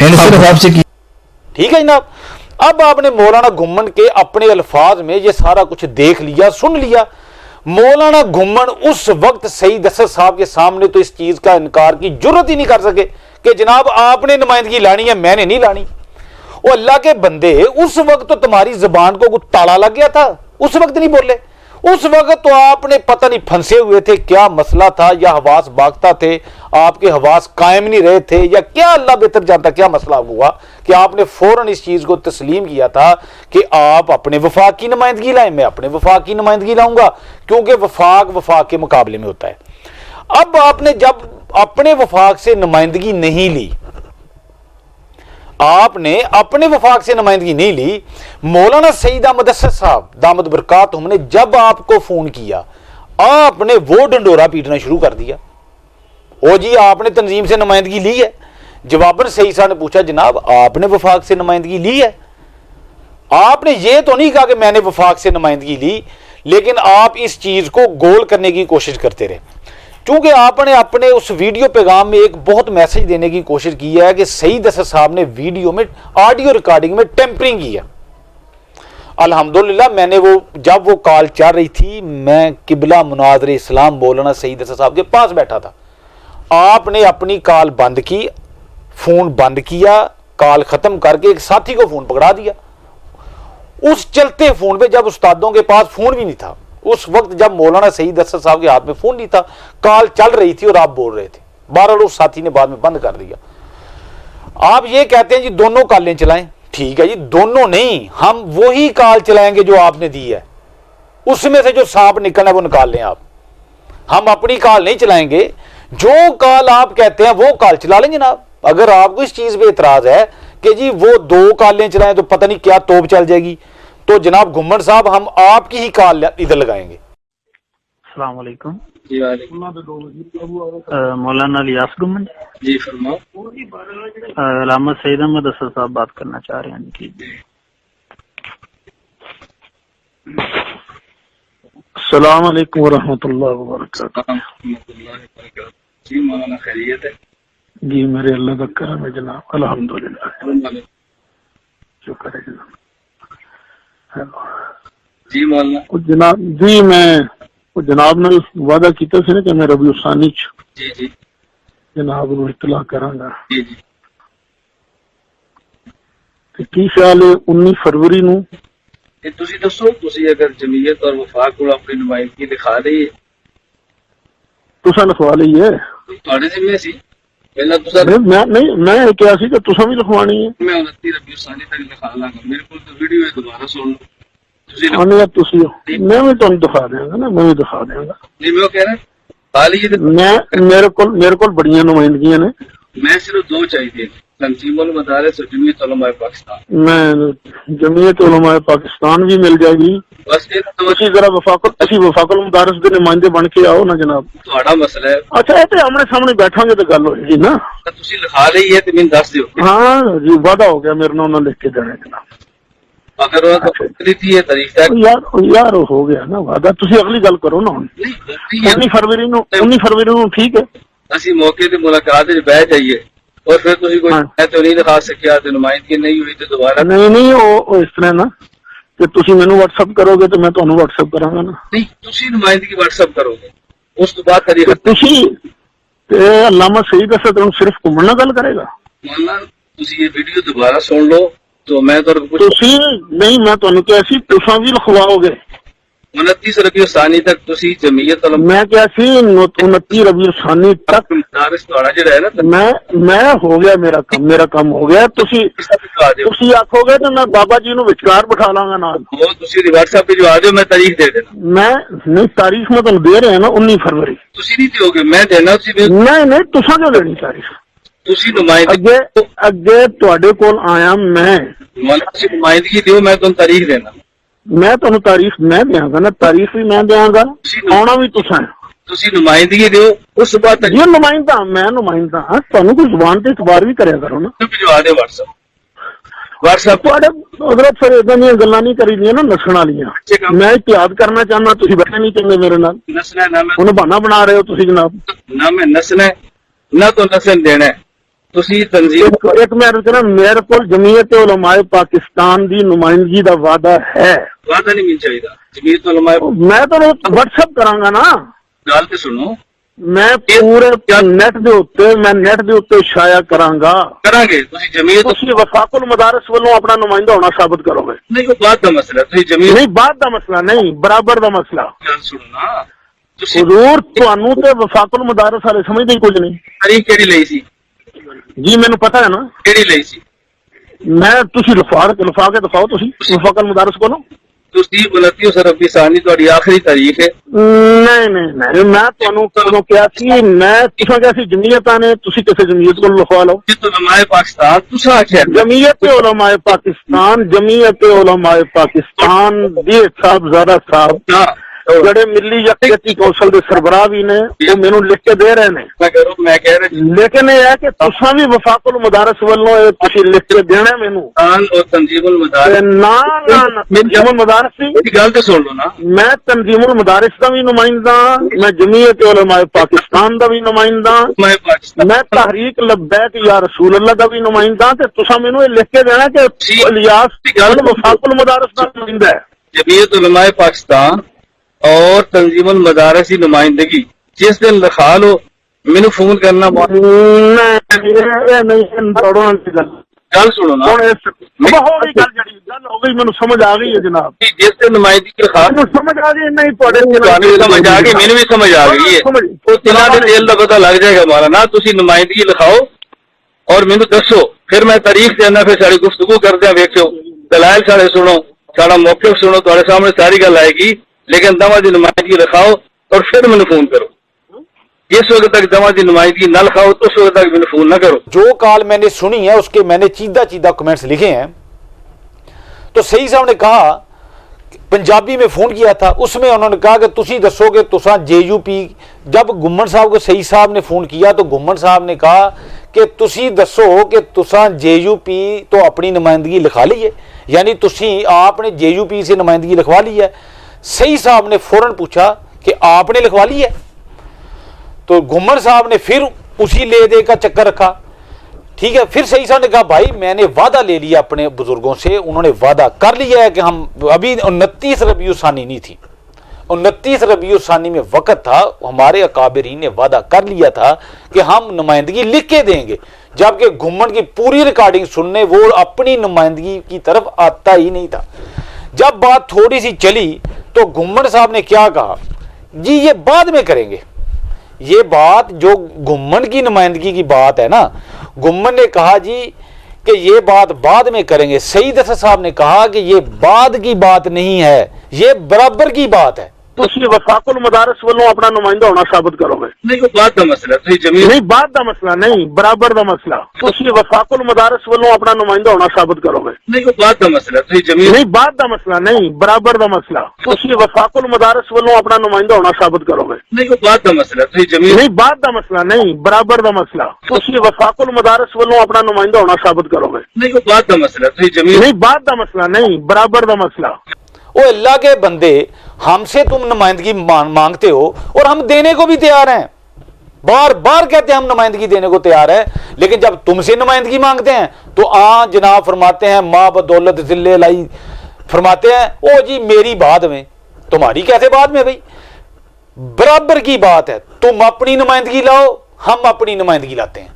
Speaker 2: میں نے صرف آپ سے کی.
Speaker 1: ٹھیک ہے جناب. اب آپ نے مولانا گھمن کے اپنے الفاظ میں یہ سارا کچھ دیکھ لیا, سن لیا. مولانا گھمن اس وقت سعید اسد صاحب کے سامنے تو اس چیز کا انکار کی جرت ہی نہیں کر سکے کہ جناب آپ نے نمائندگی لانی ہے, میں نے نہیں لانی. وہ اللہ کے بندے, اس وقت تو تمہاری زبان کو تالا لگ گیا تھا, اس وقت نہیں بولے. اس وقت تو آپ نے پتہ نہیں پھنسے ہوئے تھے, کیا مسئلہ تھا, یا حواس باختہ تھے, آپ کے حواس قائم نہیں رہے تھے, یا کیا اللہ بہتر جانتا کیا مسئلہ ہوا کہ آپ نے فوراً اس چیز کو تسلیم کیا تھا کہ آپ اپنے وفاق کی نمائندگی لائیں, میں اپنے وفاق کی نمائندگی لاؤں گا, کیونکہ وفاق کے مقابلے میں ہوتا ہے. اب آپ نے جب اپنے وفاق سے نمائندگی نہیں لی, آپ نے اپنے وفاق سے نمائندگی نہیں لی, مولانا سعید احمد اسد صاحب دامت برکاتہم نے جب آپ کو فون کیا, آپ نے وہ ڈنڈورا پیٹنا شروع کر دیا. او جی آپ نے تنظیم سے نمائندگی لی ہے. جواباً سعید صاحب نے پوچھا جناب آپ نے وفاق سے نمائندگی لی ہے؟ آپ نے یہ تو نہیں کہا کہ میں نے وفاق سے نمائندگی لی, لیکن آپ اس چیز کو گول کرنے کی کوشش کرتے رہے. چونکہ آپ نے اپنے اس ویڈیو پیغام میں ایک بہت میسج دینے کی کوشش کی ہے کہ سعید اسد صاحب نے ویڈیو میں آڈیو ریکارڈنگ میں ٹیمپرنگ کی ہے. الحمدللہ میں نے جب وہ کال چل رہی تھی, میں قبلہ مناظر اسلام مولانا سعید اسد صاحب کے پاس بیٹھا تھا. آپ نے اپنی کال بند کی, فون بند کیا, کال ختم کر کے ایک ساتھی کو فون پکڑا دیا. اس چلتے فون پہ, جب استادوں کے پاس فون بھی نہیں تھا اس وقت, جب مولانا سعید اسد صاحب کے ہاتھ میں فون نہیں تھا, کال چل رہی تھی اور آپ بول رہے تھے. بہرحال اس ساتھی نے بعد میں بند کر دیا. آپ یہ کہتے ہیں جی دونوں کالیں چلائیں, ٹھیک ہے جی دونوں نہیں, ہم وہی کال چلائیں گے جو آپ نے دی ہے, اس میں سے جو سانپ نکلنا ہے وہ نکال لیں آپ. ہم اپنی کال نہیں چلائیں گے, جو کال آپ کہتے ہیں وہ کال چلا لیں جناب. اگر آپ کو اس چیز پہ اعتراض ہے کہ جی وہ دو کالیں چلائیں تو پتہ نہیں کیا توپ چل جائے گی, تو جناب گھمن صاحب ہم آپ کی ہی کال ادھر لگائیں گے.
Speaker 6: السلام علیکم.
Speaker 5: جی وعلیکم.
Speaker 6: مولانا الیاس گھمن
Speaker 5: جی فرماؤ.
Speaker 6: علامہ سعید احمد اسد صاحب بات کرنا چاہ رہے ہیں. جی
Speaker 3: السلام علیکم ورحمۃ اللہ وبرکاتہ.
Speaker 5: جی مولانا خیریت ہے؟
Speaker 3: جی میرے اللہ کا کرم ہے جناب, الحمدللہ. شکر ہے جناب.
Speaker 5: جی مولانا.
Speaker 3: جناب جی میں جناب نے وعدہ کیتا سی نا کہ میں ربیع الثانی
Speaker 5: جی جی
Speaker 3: جناب نو اطلاع کراں گا.
Speaker 5: جی جی
Speaker 3: کی خیال ہے 19 فروری نو
Speaker 5: تسی دسو, تسی اگر جمعیت اور وفاق کو اپنی نمائندگی دکھا رہی ہے
Speaker 3: تساں لکھوا لی ہے,
Speaker 5: تھوڑے ذمہ سی پہلا تساں
Speaker 3: نہیں میں کیا سی کہ تساں بھی لکھوانی ہے.
Speaker 5: میں 29 ربیع الثانی تک لکھا لاں گا. میرے کو تو ویڈیو ہے, دوبارہ سن لو.
Speaker 3: میں بھی تمہیں دکھا دیا گا نا, میں بھی دکھا دیا گا.
Speaker 5: نہیں میں وہ کہہ رہا
Speaker 3: میرے کو بڑیاں نمائندگیاں نے.
Speaker 5: میں صرف دو چاہیے, تنظیم المدارس اور جمعیت علماء پاکستان.
Speaker 3: میں جمعیت علماء پاکستان بھی مل جائے گی.
Speaker 5: بس
Speaker 3: اسی ذرا وفاق المدارس کے نمائندے بن کے آؤ نا جناب.
Speaker 5: تھوڑا مسئلہ ہے.
Speaker 3: اچھا یہ آمنے سامنے بیٹھا گے تو گل ہوئے گی نا.
Speaker 5: تسی لکھا رہی ہے تو میں دس دیو.
Speaker 3: ہاں جی وعدہ ہو گیا میرے نام انہوں نے لکھ کے دینا جناب.
Speaker 5: اگر وہ تاریخ
Speaker 3: یار ہو گیا نا وعدہ. تسی اگلی گل کرو نا. 19 فروری نو ٹھیک ہے.
Speaker 5: اسی موقع تے ملاقات بہ جائیے اور پھر تسی کوئی تو نہیں دکھا سکیا تو نمائندگی نہیں ہوئی تو دوبارہ
Speaker 3: نہیں وہ اس طرح نا کہ تسی مینوں واٹس ایپ کرو گے تو میں تمہیں واٹس ایپ کراں گا نا.
Speaker 5: نہیں تسی نمائندگی واٹس ایپ کرو گے, اس تو بعد تاریخ
Speaker 3: تسی علامہ سعید اسد صرف گھمن نہ گل کرے گا.
Speaker 5: مولانا تسی یہ ویڈیو دوبارہ سن لو تو میں تو
Speaker 3: تسی نہیں, میں تمہیں کیا سی تساں بھی لکھواؤ گے
Speaker 5: 29 ربیع الثانی تک تسی جمعیت
Speaker 3: میں کیا سی 29 ربیع الثانی تک
Speaker 5: مدارس تھوڑا جڑا ہے نا
Speaker 3: میں ہو گیا میرا کام ہو گیا. تسی آکھو گے تو میں بابا جی نو وچکار بٹھا لاں گا نال.
Speaker 5: وہ تسی واٹس ایپ پہ جو آ جاؤ, میں تاریخ دے دینا.
Speaker 3: میں نہیں تاریخ میں تمہیں دے رہے ہیں نا 19 فروری.
Speaker 5: تسی نہیں دیو گے, میں دینا.
Speaker 3: نہیں تساں کیوں دینی تاریخ.
Speaker 5: تسی نمائندگی
Speaker 3: اگے تواڈے کول آیا میں
Speaker 5: نمائندگی دیو, میں تمہیں تاریخ دینا.
Speaker 3: میں تمہیں تاریخ میں دیاں گا نا, تاریخ بھی میں دیاں گا, آنا بھی تساں.
Speaker 5: تسی نمائندگی دیو, اس بعد
Speaker 3: یہ نمائندہ میں نمائندہ ہاں. تمہیں کوئی زبان تے اعتبار بھی کریا کرو نا.
Speaker 5: بھجوا دے واٹس ایپ.
Speaker 3: حضرت پھر ادھر دیا گلاں نہیں کری دیا نا نسن والیاں. میں احتیاط کرنا چاہنا, تسی بیٹھے نہیں چاہتے میرے نال.
Speaker 5: نسنا نہ
Speaker 3: انہوں بہانا بنا رہے ہو تسی جناب.
Speaker 5: نہ میں نسنا
Speaker 7: نہ تو نسل دینا ہے تسی تنظیم
Speaker 3: ایک میں عرض کرنا میرے کو جمعیت علماء پاکستان دی نمائندگی دا وعدہ ہے.
Speaker 7: وعدہ نہیں مل چاہیے جمعیت علماء
Speaker 3: میں تو واٹس ایپ کراں گا نا.
Speaker 7: گل تے سنو
Speaker 3: میں پورے نیٹ دے اوتے میں نیٹ دے اوتے شائع کراں گا.
Speaker 7: کراں گے تسی جمعیت
Speaker 3: تسی وفاق المدارس والوں اپنا نمائندہ ہونا ثابت کرو گے.
Speaker 7: نہیں کوئی بات دا مسئلہ تسی جمعیت
Speaker 3: نہیں بات دا مسئلہ نہیں برابر دا مسئلہ.
Speaker 7: گل سنو نا تسی
Speaker 3: حضور تانوں تے وفاق المدارس والے سمجھدے ہی کچھ نہیں.
Speaker 7: تاریخ کیڑی لئی سی
Speaker 3: جی مینوں پتہ ہے نا.
Speaker 7: کیڑی لئی سی
Speaker 3: میں تسی لفا کے دکھاؤ تسی وفاق المدارس کو.
Speaker 7: تسی 29 ربیع ثانی تہاڈی آخری تاریخ ہے.
Speaker 3: نہیں نہیں نہیں میں تانوں کیا سی میں تساں کیا سی جمعیتاں نے تسی کسے جمعیت کو لکھوا لو.
Speaker 7: علماء پاکستان تساں آکھیا
Speaker 3: جمعیت علماء پاکستان جمعیت علماء پاکستان دی صاحب زیادہ صاحب جڑے ملی یکجہتی کونسل دے سربراہ بھی نے وہ مینوں لکھ کے دے رہے نے.
Speaker 7: میں کہہ رہا
Speaker 3: لیکن یہ ہے کہ تساں بھی وفاق المدارس والوں تسی لکھ کے دینا مینوں.
Speaker 7: اور تنظیم المدارس
Speaker 3: تنظیم المدارس
Speaker 7: کی گل تو سن لو نا.
Speaker 3: میں تنظیم المدارس دا بھی نمائندہ میں جمعیت علماء پاکستان دا بھی نمائندہ میں تحریک لبیک یا رسول اللہ دا بھی نمائندہ تے تساں مینوں یہ لکھ کے دینا کہ الیاس وفاق المدارس دا نمائندہ ہے.
Speaker 7: جمعیت علماء پاکستان اور تنظیم المدارس کی نمائندگی جس دن لکھا لو مینوں فون کرنا. گل سنو نا
Speaker 3: ہو گئی مینوں سمجھ آ گئی ہے جناب.
Speaker 7: جس دن نمائندگی لکھا
Speaker 3: سمجھ آ گئی نہیں
Speaker 7: سمجھ آ گئی مینوں بھی سمجھ آ گئی ہے. وہ تینوں کے دل کا پتہ لگ جائے گا ہمارا نا. تسی نمائندگی لکھاؤ اور مینوں دسو پھر میں تاریخ دینا پھر ساری گفتگو کرتے ہیں. ویکھو دلائل سارے سنو سارا موقف سنو تہاڈے سامنے ساری گل آئے گی. لیکن دوا دی نمائندگی لکھاؤ اور پھر مجھے فون کرو. جس وقت تک دوا دی نمائندگی نہ لکھاؤ تو اس وقت تک مجھے فون نہ کرو.
Speaker 1: جو کال میں نے سنی ہے اس کے میں نے چیدہ کمنٹس لکھے ہیں. تو سعید صاحب نے کہا پنجابی میں فون کیا تھا اس میں انہوں نے کہا کہ تسی دسو کہ تساں جے یو پی. جب گمن صاحب کو سعید صاحب نے فون کیا تو گمن صاحب نے کہا کہ تسی دسو کہ تساں جے یو پی تو اپنی نمائندگی لکھا لی ہے یعنی تسی آپ نے جے یو پی سے نمائندگی لکھوا لی ہے. سعید صاحب نے فوراً پوچھا کہ آپ نے لکھوا لی ہے. تو گمن صاحب نے پھر اسی لے دے کا چکر رکھا. ٹھیک ہے پھر سعید صاحب نے کہا بھائی میں نے وعدہ لے لیا اپنے بزرگوں سے انہوں نے وعدہ کر لیا ہے کہ ہم ابھی 29 ربیع الثانی نہیں تھی 29 ربیع الثانی میں وقت تھا ہمارے اکابرین نے وعدہ کر لیا تھا کہ ہم نمائندگی لکھ کے دیں گے. جبکہ گمن کی پوری ریکارڈنگ سننے وہ اپنی نمائندگی کی طرف آتا ہی نہیں تھا. جب بات تھوڑی سی چلی تو گمن صاحب نے کیا کہا جی یہ بعد میں کریں گے. یہ بات جو گمن کی نمائندگی کی بات ہے نا گمن نے کہا جی کہ یہ بات بعد میں کریں گے. سعید اسد صاحب نے کہا کہ یہ بعد کی بات نہیں ہے یہ برابر کی بات ہے.
Speaker 3: تسی وفاق المدارس والوں اپنا نمائندہ ہونا ثابت کرو گے.
Speaker 7: نہیں کوئی بات دا مسئلہ تسی جمعیت
Speaker 3: نہیں بات دا مسئلہ نہیں برابر دا مسئلہ. تسی وفاق المدارس والوں اپنا نمائندہ ہونا ثابت کرو گے.
Speaker 7: نہیں کوئی بات دا مسئلہ تسی جمعیت
Speaker 3: نہیں بات دا مسئلہ نہیں برابر دا مسئلہ. تسی وفاق المدارس والوں اپنا نمائندہ ہونا ثابت کرو گے.
Speaker 7: نہیں کوئی بات دا مسئلہ تسی جمعیت
Speaker 3: نہیں بات دا مسئلہ نہیں برابر دا مسئلہ. تسی وفاق المدارس والوں اپنا نمائندہ ہونا ثابت کرو گے.
Speaker 7: نہیں کوئی بات دا مسئلہ تسی جمعیت
Speaker 3: نہیں بات دا مسئلہ نہیں برابر دا مسئلہ.
Speaker 1: او اللہ کے بندے ہم سے تم نمائندگی مانگتے ہو اور ہم دینے کو بھی تیار ہیں بار بار کہتے ہیں ہم نمائندگی دینے کو تیار ہے لیکن جب تم سے نمائندگی مانگتے ہیں تو جناب فرماتے ہیں ماں بدولت ذلے لائی فرماتے ہیں او جی میری بعد میں تمہاری کیسے بعد میں بھائی برابر کی بات ہے. تم اپنی نمائندگی لاؤ ہم اپنی نمائندگی لاتے ہیں.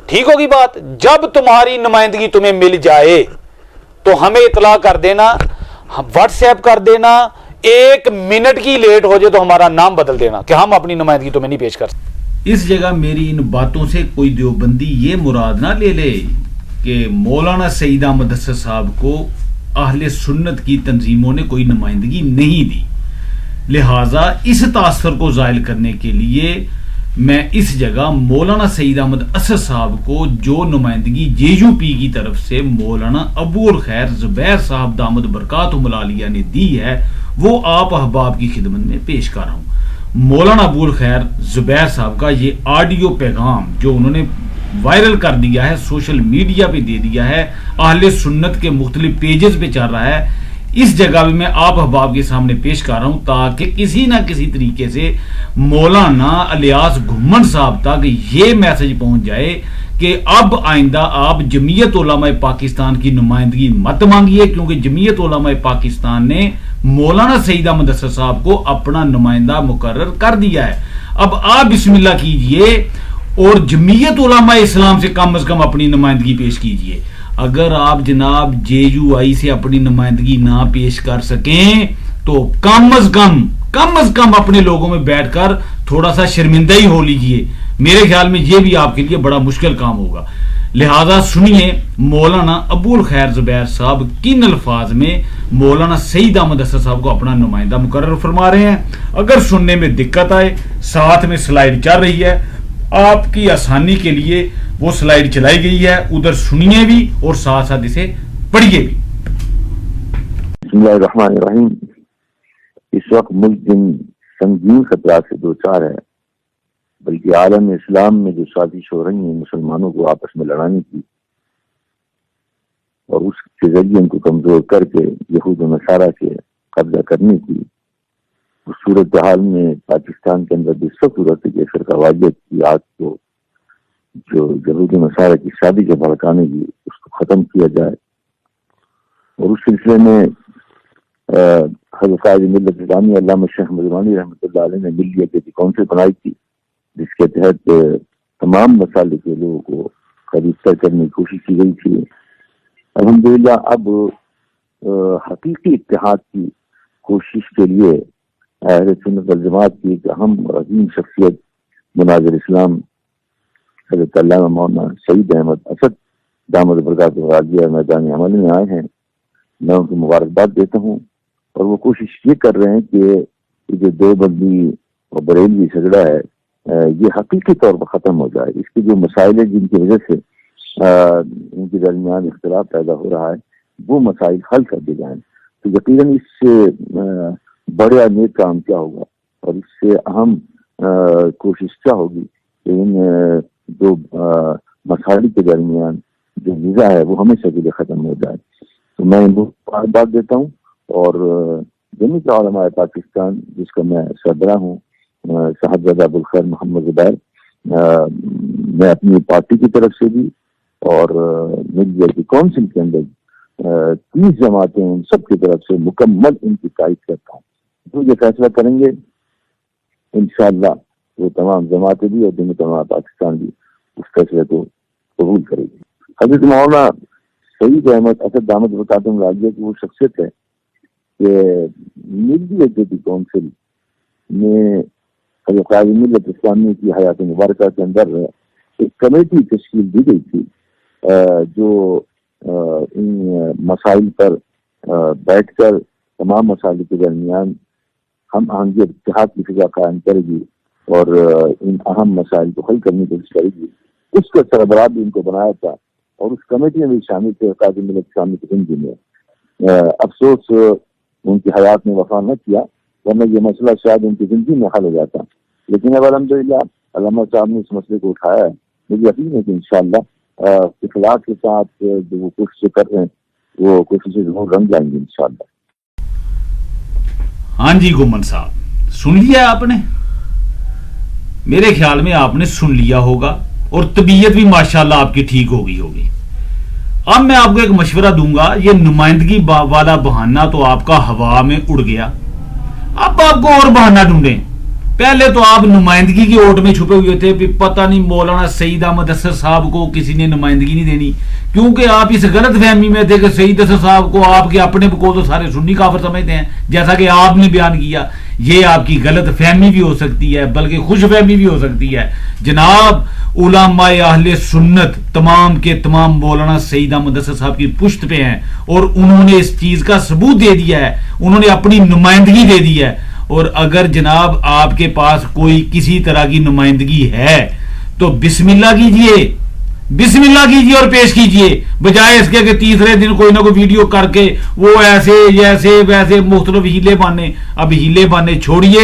Speaker 1: ٹھیک ہوگی بات. جب تمہاری نمائندگی تمہیں مل جائے تو ہمیں اطلاع کر دینا واٹس ایپ کر دینا 1 منٹ کی لیٹ ہو جائے تو ہمارا نام بدل دینا کہ ہم اپنی نمائندگی تمہیں نہیں پیش کر سکتے.
Speaker 4: اس جگہ میری ان باتوں سے کوئی دیوبندی یہ مراد نہ لے لے کہ مولانا سعید احمد اسد صاحب کو اہل سنت کی تنظیموں نے کوئی نمائندگی نہیں دی. لہٰذا اس تاثر کو زائل کرنے کے لیے میں اس جگہ مولانا سعید احمد اسد صاحب کو جو نمائندگی جے یو پی کی طرف سے مولانا ابو الخیر زبیر صاحب دامت برکاتہم العالیہ نے دی ہے وہ آپ احباب کی خدمت میں پیش کر رہا ہوں. مولانا ابو الخیر زبیر صاحب کا یہ آڈیو پیغام جو انہوں نے وائرل کر دیا ہے سوشل میڈیا پہ دے دیا ہے اہل سنت کے مختلف پیجز پہ چل رہا ہے اس جگہ بھی میں آپ احباب کے سامنے پیش کر رہا ہوں تاکہ کسی نہ کسی طریقے سے مولانا الیاس گھمن صاحب تک یہ میسج پہنچ جائے کہ اب آئندہ آپ جمعیت علماء پاکستان کی نمائندگی مت مانگیے، کیونکہ جمعیت علماء پاکستان نے مولانا سعید احمد اسد صاحب کو اپنا نمائندہ مقرر کر دیا ہے۔ اب آپ بسم اللہ کیجئے اور جمعیت علماء اسلام سے کم از کم اپنی نمائندگی پیش کیجئے۔ اگر آپ جناب JUI سے اپنی نمائندگی نہ پیش کر سکیں تو کم از کم اپنے لوگوں میں بیٹھ کر تھوڑا سا شرمندہ ہی ہو لیجئے۔ میرے خیال میں یہ بھی آپ کے لیے بڑا مشکل کام ہوگا۔ لہذا سنیے مولانا ابو الخیر زبیر صاحب کن الفاظ میں مولانا سعید احمد اسد صاحب کو اپنا نمائندہ مقرر فرما رہے ہیں۔ اگر سننے میں دقت آئے، ساتھ میں سلائیڈ چل رہی ہے، آپ کی آسانی کے لیے وہ سلائیڈ چلائی گئی ہے، ادھر سنیے بھی اور ساتھ ساتھ اسے پڑھیے بھی۔
Speaker 8: بسم اللہ الرحمن الرحیم۔ اس وقت ملک جن سنگین خطرات سے دوچار ہے، بلکہ عالم اسلام میں جو سازش ہو رہی ہیں مسلمانوں کو آپس میں لڑانے کی اور اس کے ذریعے ان کو کمزور کر کے یہود و نصارہ کے قبضہ کرنے کی، اس صورتحال میں پاکستان کے اندر بھی سخت ضرورت ہے کہ فرقہ واحدیت کی آگ کو جو یہود و نصارہ کی شادی کے بھڑکانے کی اس کو ختم کیا جائے۔ اور اس سلسلے میں حضرت قائد ملت اسلامی علامہ شیخ احمد رضوانی رحمۃ اللہ علیہ نے ملیت کی کونسل بنائی تھی، جس کے تحت تمام مسائل کے لوگوں کو قریب تر کرنے کی کوشش کی گئی تھی۔ الحمدللہ اب حقیقی اتحاد کی کوشش کے لیے اہل سنت والجماعت کی ایک اہم اور عظیم شخصیت مناظر اسلام حضرت علامہ مولانا سعید احمد اسد دامت برکاتہ العالیہ میدان عمل میں آئے ہیں۔ میں ان کو مبارکباد دیتا ہوں، اور وہ کوشش یہ کر رہے ہیں کہ جو دیوبندی اور بریلوی جھگڑا ہے یہ حقیقی طور پر ختم ہو جائے۔ اس کے جو مسائل ہیں جن کی وجہ سے ان کے درمیان اختلاف پیدا ہو رہا ہے وہ مسائل حل کر دیے جائیں، تو یقیناً اس سے بڑا نیک کام کیا ہوگا اور اس سے اہم کوشش کیا ہوگی کہ ان دو مسائل کے درمیان جو نزاع ہے وہ ہمیشہ کے لیے ختم ہو جائے۔ تو میں ان کو بات دیتا ہوں، اور جمعیت علماء پاکستان جس کا میں سربراہ ہوں صاحبزادہ ابو الخیر محمد زبیر، میں اپنی پارٹی کی طرف سے بھی اور ملیت کی کونسل کے اندر 30 جماعتیں ان سب کی طرف سے مکمل ان کی تائید کرتا ہوں۔ جو یہ فیصلہ کریں گے انشاءاللہ وہ تمام جماعتیں بھی اور جمعیت علماء پاکستان بھی اس فیصلے کو قبول کرے گی۔ حضرت مولانا سعید احمد اسد دامت برکاتہ العالیہ کی وہ شخصیت ہے کہ ملیت کی کونسل میں حضرت قائد ملت اسلامی کی حیات مبارکہ کے اندر ایک کمیٹی تشکیل دی گئی تھی جو ان مسائل پر بیٹھ کر تمام مسائل کے درمیان ہم آہنگی اتحاد کی فضا قائم کرے گی اور ان اہم مسائل کو حل کرنے کی کوشش کرے گی۔ اس کا سربراہ بھی ان کو بنایا تھا اور اس کمیٹی میں بھی شامل تھے قائد ملت اسلامی کی زندگی میں۔ افسوس ان کی حیات میں وفا نہ کیا، ورنہ یہ مسئلہ شاید ان کی زندگی میں حل ہو جاتا، لیکن اب الحمدللہ علامہ صاحب نے اس مسئلے کو اٹھایا ہے۔ مجھے یقین ہے کہ انشاءاللہ اخلاص کے ساتھ جو وہ کوششیں کر رہے ہیں وہ کوششیں ضرور رنگ جائیں گی انشاءاللہ۔
Speaker 4: ہاں جی گمن صاحب، سن لیا آپ نے؟ میرے خیال میں آپ نے سن لیا ہوگا اور طبیعت بھی ماشاءاللہ آپ کی ٹھیک ہو گئی ہوگی۔ اب میں آپ کو ایک مشورہ دوں گا، یہ نمائندگی والا بہانہ تو آپ کا ہوا میں اڑ گیا، اب آپ کو اور بہانہ ڈھونڈیں۔ پہلے تو آپ نمائندگی کی اوٹ میں چھپے ہوئے تھے، پتہ نہیں مولانا سعید احمد اسد صاحب کو کسی نے نمائندگی نہیں دینی، کیونکہ آپ اس غلط فہمی میں تھے کہ سعید اسد صاحب کو آپ کے اپنے کو تو سارے سنی کافر سمجھتے ہیں، جیسا کہ آپ نے بیان کیا۔ یہ آپ کی غلط فہمی بھی ہو سکتی ہے، بلکہ خوش فہمی بھی ہو سکتی ہے۔ جناب علماء اہل سنت تمام کے تمام مولانا سعید احمد اسد صاحب کی پشت پہ ہیں اور انہوں نے اس چیز کا ثبوت دے دیا ہے، انہوں نے اپنی نمائندگی دے دی ہے۔ اور اگر جناب آپ کے پاس کوئی کسی طرح کی نمائندگی ہے تو بسم اللہ کیجئے اور پیش کیجئے، بجائے اس کے کہ تیسرے دن کوئی نہ کوئی ویڈیو کر کے وہ ایسے ویسے مختلف ہیلے بانے۔ اب ہیلے بانے چھوڑیے،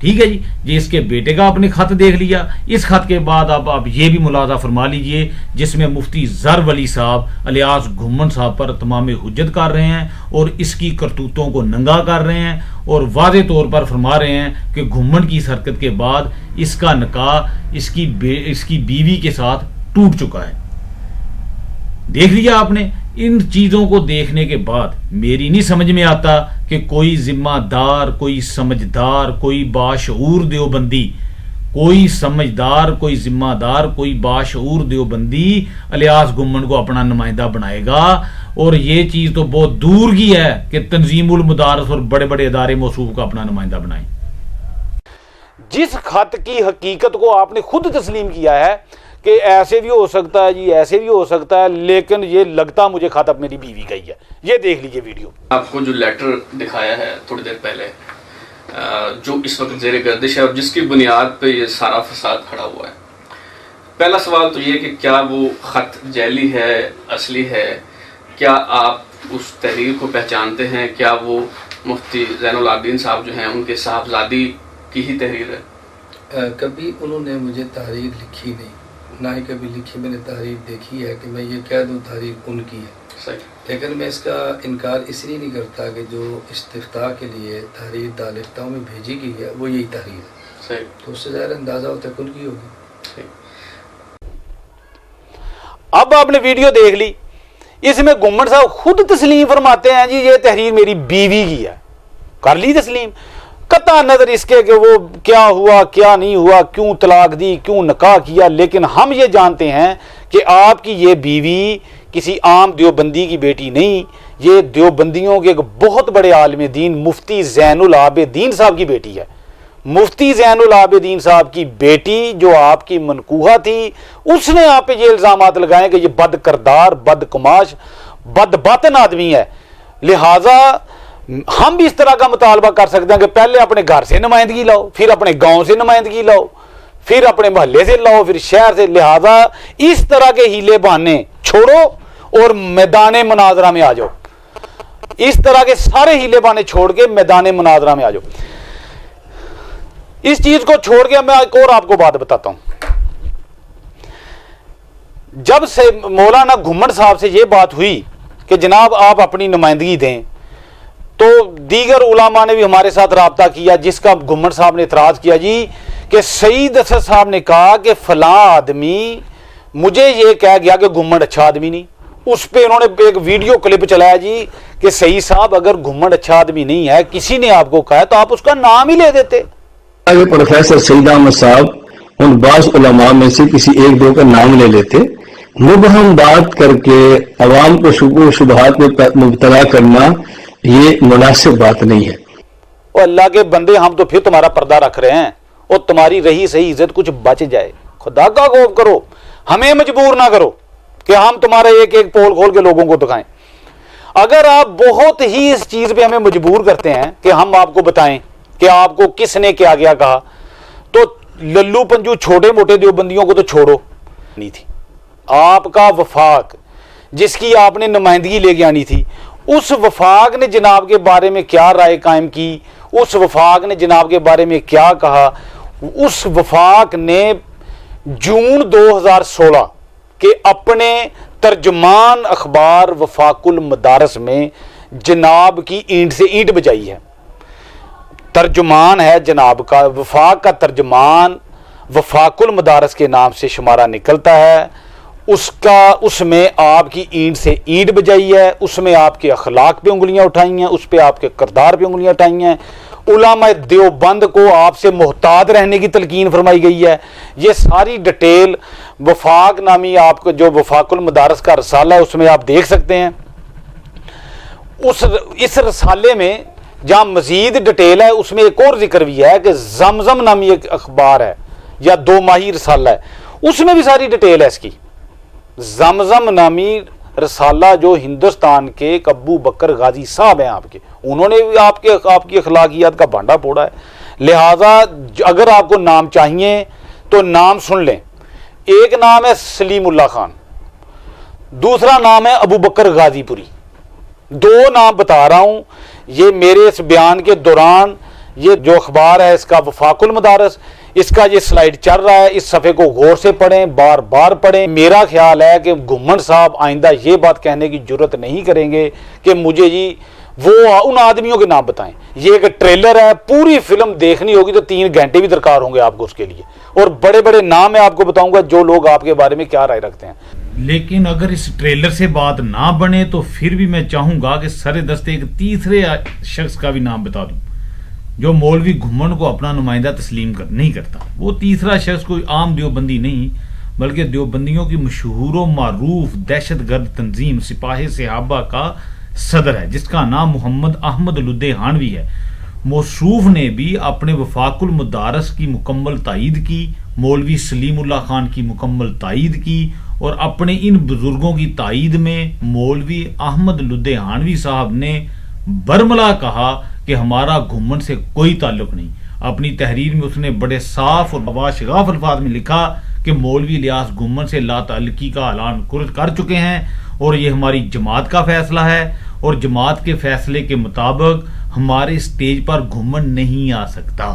Speaker 4: ٹھیک ہے جی، یہ اس کے بیٹے کا آپ نے خط دیکھ لیا. اس خط کے بعد اب آپ یہ بھی ملاحظہ فرما لیجئے جس میں مفتی زر ولی صاحب الیاس گھمن صاحب پر تمام حجت کر رہے ہیں اور اس کی کرتوتوں کو ننگا کر رہے ہیں اور واضح طور پر فرما رہے ہیں کہ گھمن کی اس حرکت کے بعد اس کا نکاح اس کی بیوی کے ساتھ ٹوٹ چکا ہے. دیکھ لیا آپ نے. ان چیزوں کو دیکھنے کے بعد میری نہیں سمجھ میں آتا کہ کوئی ذمہ دار، کوئی سمجھدار، کوئی باشعور دیوبندی، کوئی سمجھدار، کوئی ذمہ دار، کوئی باشعور دیوبندی الیاس گھمن کو اپنا نمائندہ بنائے گا. اور یہ چیز تو بہت دور کی ہے کہ تنظیم المدارس اور بڑے بڑے ادارے موصوف کا اپنا نمائندہ بنائیں.
Speaker 1: جس خط کی حقیقت کو آپ نے خود تسلیم کیا ہے کہ ایسے بھی ہو سکتا ہے جی، ایسے بھی ہو سکتا ہے، لیکن یہ لگتا مجھے خط اب میری بیوی کا ہی ہے. یہ دیکھ لیجئے ویڈیو.
Speaker 9: آپ کو جو لیٹر دکھایا ہے تھوڑی دیر پہلے، جو اس وقت زیر گردش ہے اور جس کی بنیاد پہ یہ سارا فساد کھڑا ہوا ہے، پہلا سوال تو یہ کہ کیا وہ خط جعلی ہے، اصلی ہے؟ کیا آپ اس تحریر کو پہچانتے ہیں؟ کیا وہ مفتی زین العابدین صاحب جو ہیں ان کے صاحبزادی کی ہی تحریر ہے؟
Speaker 2: کبھی انہوں نے مجھے تحریر لکھی نہیں، نہ ہی کبھی لکھی. میں نے تحریر دیکھی ہے کہ میں یہ کہہ دوں تحریر ان کی ہے.
Speaker 9: صحیح.
Speaker 2: لیکن میں اس کا انکار اس لیے نہیں کرتا کہ جو استفتاء کے لیے تحریر دارالفتاؤں میں بھیجی گئی ہے وہ یہی تحریر ہے.
Speaker 9: صحیح.
Speaker 2: تو اس سے ظاہر اندازہ ہوتا ہے کہ ان کی ہوگی.
Speaker 9: صحیح.
Speaker 1: اب آپ نے ویڈیو دیکھ لی. اس میں گھمن صاحب خود تسلیم فرماتے ہیں جی یہ تحریر میری بیوی کی ہے. کر لی تسلیم. قطع نظر اس کے کہ وہ کیا ہوا کیا نہیں ہوا، کیوں طلاق دی، کیوں نکاح کیا، لیکن ہم یہ جانتے ہیں کہ آپ کی یہ بیوی کسی عام دیوبندی کی بیٹی نہیں، یہ دیوبندیوں کے ایک بہت بڑے عالم دین مفتی زین العابدین صاحب کی بیٹی ہے. مفتی زین العابدین صاحب کی بیٹی جو آپ کی منکوحہ تھی، اس نے آپ پہ یہ الزامات لگائے کہ یہ بد کردار، بد کماش، بد باطن آدمی ہے. لہٰذا ہم بھی اس طرح کا مطالبہ کر سکتے ہیں کہ پہلے اپنے گھر سے نمائندگی لاؤ، پھر اپنے گاؤں سے نمائندگی لاؤ، پھر اپنے محلے سے لاؤ، پھر شہر سے. لہٰذا اس طرح کے ہیلے بہانے چھوڑو اور میدان مناظرہ میں آ جاؤ. اس طرح کے سارے ہیلے بہانے چھوڑ کے میدان مناظرہ میں آ جاؤ. اس چیز کو چھوڑ کے میں ایک اور آپ کو بات بتاتا ہوں. جب سے مولانا گھمن صاحب سے یہ بات ہوئی کہ جناب آپ اپنی نمائندگی دیں، تو دیگر علماء نے بھی ہمارے ساتھ رابطہ کیا، جس کا گھمن صاحب نے اعتراض کیا جی کہ سعید اسد صاحب نے کہا کہ فلاں آدمی، مجھے یہ کہہ گیا کہ گھمن اچھا آدمی نہیں. اس پہ انہوں نے ایک ویڈیو کلپ چلایا جی کہ سعید صاحب اگر گھمن اچھا آدمی نہیں ہے، کسی نے آپ کو کہا تو آپ اس کا نام ہی لے دیتے.
Speaker 2: پروفیسر سعید احمد صاحب ان بعض علماء میں سے کسی ایک دو کا نام لے لیتے. مبہم بات کر کے عوام کو شبہ و شبہات میں مبتلا کرنا یہ مناسب بات نہیں ہے.
Speaker 1: اور اللہ کے بندے، ہم تو پھر تمہارا پردہ رکھ رہے ہیں اور تمہاری رہی صحیح عزت کچھ بچ جائے. خدا کا خوف کرو، ہمیں مجبور نہ کرو کہ ہم تمہارا ایک ایک پول کھول کے لوگوں کو دکھائیں. اگر آپ بہت ہی اس چیز پہ ہمیں مجبور کرتے ہیں کہ ہم آپ کو بتائیں کہ آپ کو کس نے کیا گیا کہا، تو للو پنجو چھوٹے موٹے دیوبندیوں کو تو چھوڑو. نہیں تھی آپ کا وفاق جس کی آپ نے نمائندگی لے کے آنی تھی، اس وفاق نے جناب کے بارے میں کیا رائے قائم کی، اس وفاق نے جناب کے بارے میں کیا کہا. اس وفاق نے جون 2016 کے اپنے ترجمان اخبار وفاق المدارس میں جناب کی اینٹ سے اینٹ بجائی ہے. ترجمان ہے جناب کا، وفاق کا ترجمان وفاق المدارس کے نام سے شمارہ نکلتا ہے. اس میں آپ کی اینٹ سے اینٹ بجائی ہے، اس میں آپ کے اخلاق پہ انگلیاں اٹھائی ہیں، اس پہ آپ کے کردار پہ انگلیاں اٹھائی ہیں. علماء دیوبند کو آپ سے محتاط رہنے کی تلقین فرمائی گئی ہے. یہ ساری ڈیٹیل وفاق نامی آپ کو جو وفاق المدارس کا رسالہ ہے اس میں آپ دیکھ سکتے ہیں. اس رسالے میں جہاں مزید ڈیٹیل ہے اس میں ایک اور ذکر بھی ہے کہ زمزم نامی ایک اخبار ہے یا 2 ماہی رسالہ ہے، اس میں بھی ساری ڈیٹیل ہے اس کی. زمزم نامی رسالہ جو ہندوستان کے ابو بکر غازی صاحب ہیں آپ کے، انہوں نے بھی آپ کی اخلاقیات کا بانڈا پھوڑا ہے. لہٰذا اگر آپ کو نام چاہیے تو نام سن لیں. ایک نام ہے سلیم اللہ خان، دوسرا نام ہے ابو بکر غازی پوری. 2 نام بتا رہا ہوں، یہ میرے اس بیان کے دوران یہ جو اخبار ہے اس کا وفاق المدارس، اس کا یہ سلائیڈ چل رہا ہے، اس صفحے کو غور سے پڑھیں، بار بار پڑھیں. میرا خیال ہے کہ گھمن صاحب آئندہ یہ بات کہنے کی جرت نہیں کریں گے کہ مجھے جی وہ ان آدمیوں کے نام بتائیں. یہ ایک ٹریلر ہے، پوری فلم دیکھنی ہوگی تو 3 گھنٹے بھی درکار ہوں گے آپ کو اس کے لیے، اور بڑے بڑے نام میں آپ کو بتاؤں گا جو لوگ آپ کے بارے میں کیا رائے رکھتے ہیں.
Speaker 4: لیکن اگر اس ٹریلر سے بات نہ بنے تو پھر بھی میں چاہوں گا کہ سر دست ایک تیسرے شخص کا بھی نام بتا دوں جو مولوی گھمن کو اپنا نمائندہ تسلیم نہیں کرتا. وہ تیسرا شخص کوئی عام دیوبندی نہیں بلکہ دیوبندیوں کی مشہور و معروف دہشت گرد تنظیم سپاہ صحابہ کا صدر ہے، جس کا نام محمد احمد لدھیانوی ہے. موصوف نے بھی اپنے وفاق المدارس کی مکمل تائید کی، مولوی سلیم اللہ خان کی مکمل تائید کی، اور اپنے ان بزرگوں کی تائید میں مولوی احمد لدھیانوی صاحب نے برملا کہا کہ ہمارا گھمن سے کوئی تعلق نہیں. اپنی تحریر میں اس نے بڑے صاف اور شگاف الفاظ میں لکھا کہ مولوی الیاس گھمن سے لا تعلقی کا اعلان کر چکے ہیں اور یہ ہماری جماعت کا فیصلہ ہے، اور جماعت کے فیصلے کے مطابق ہمارے سٹیج پر گھمن نہیں آ سکتا.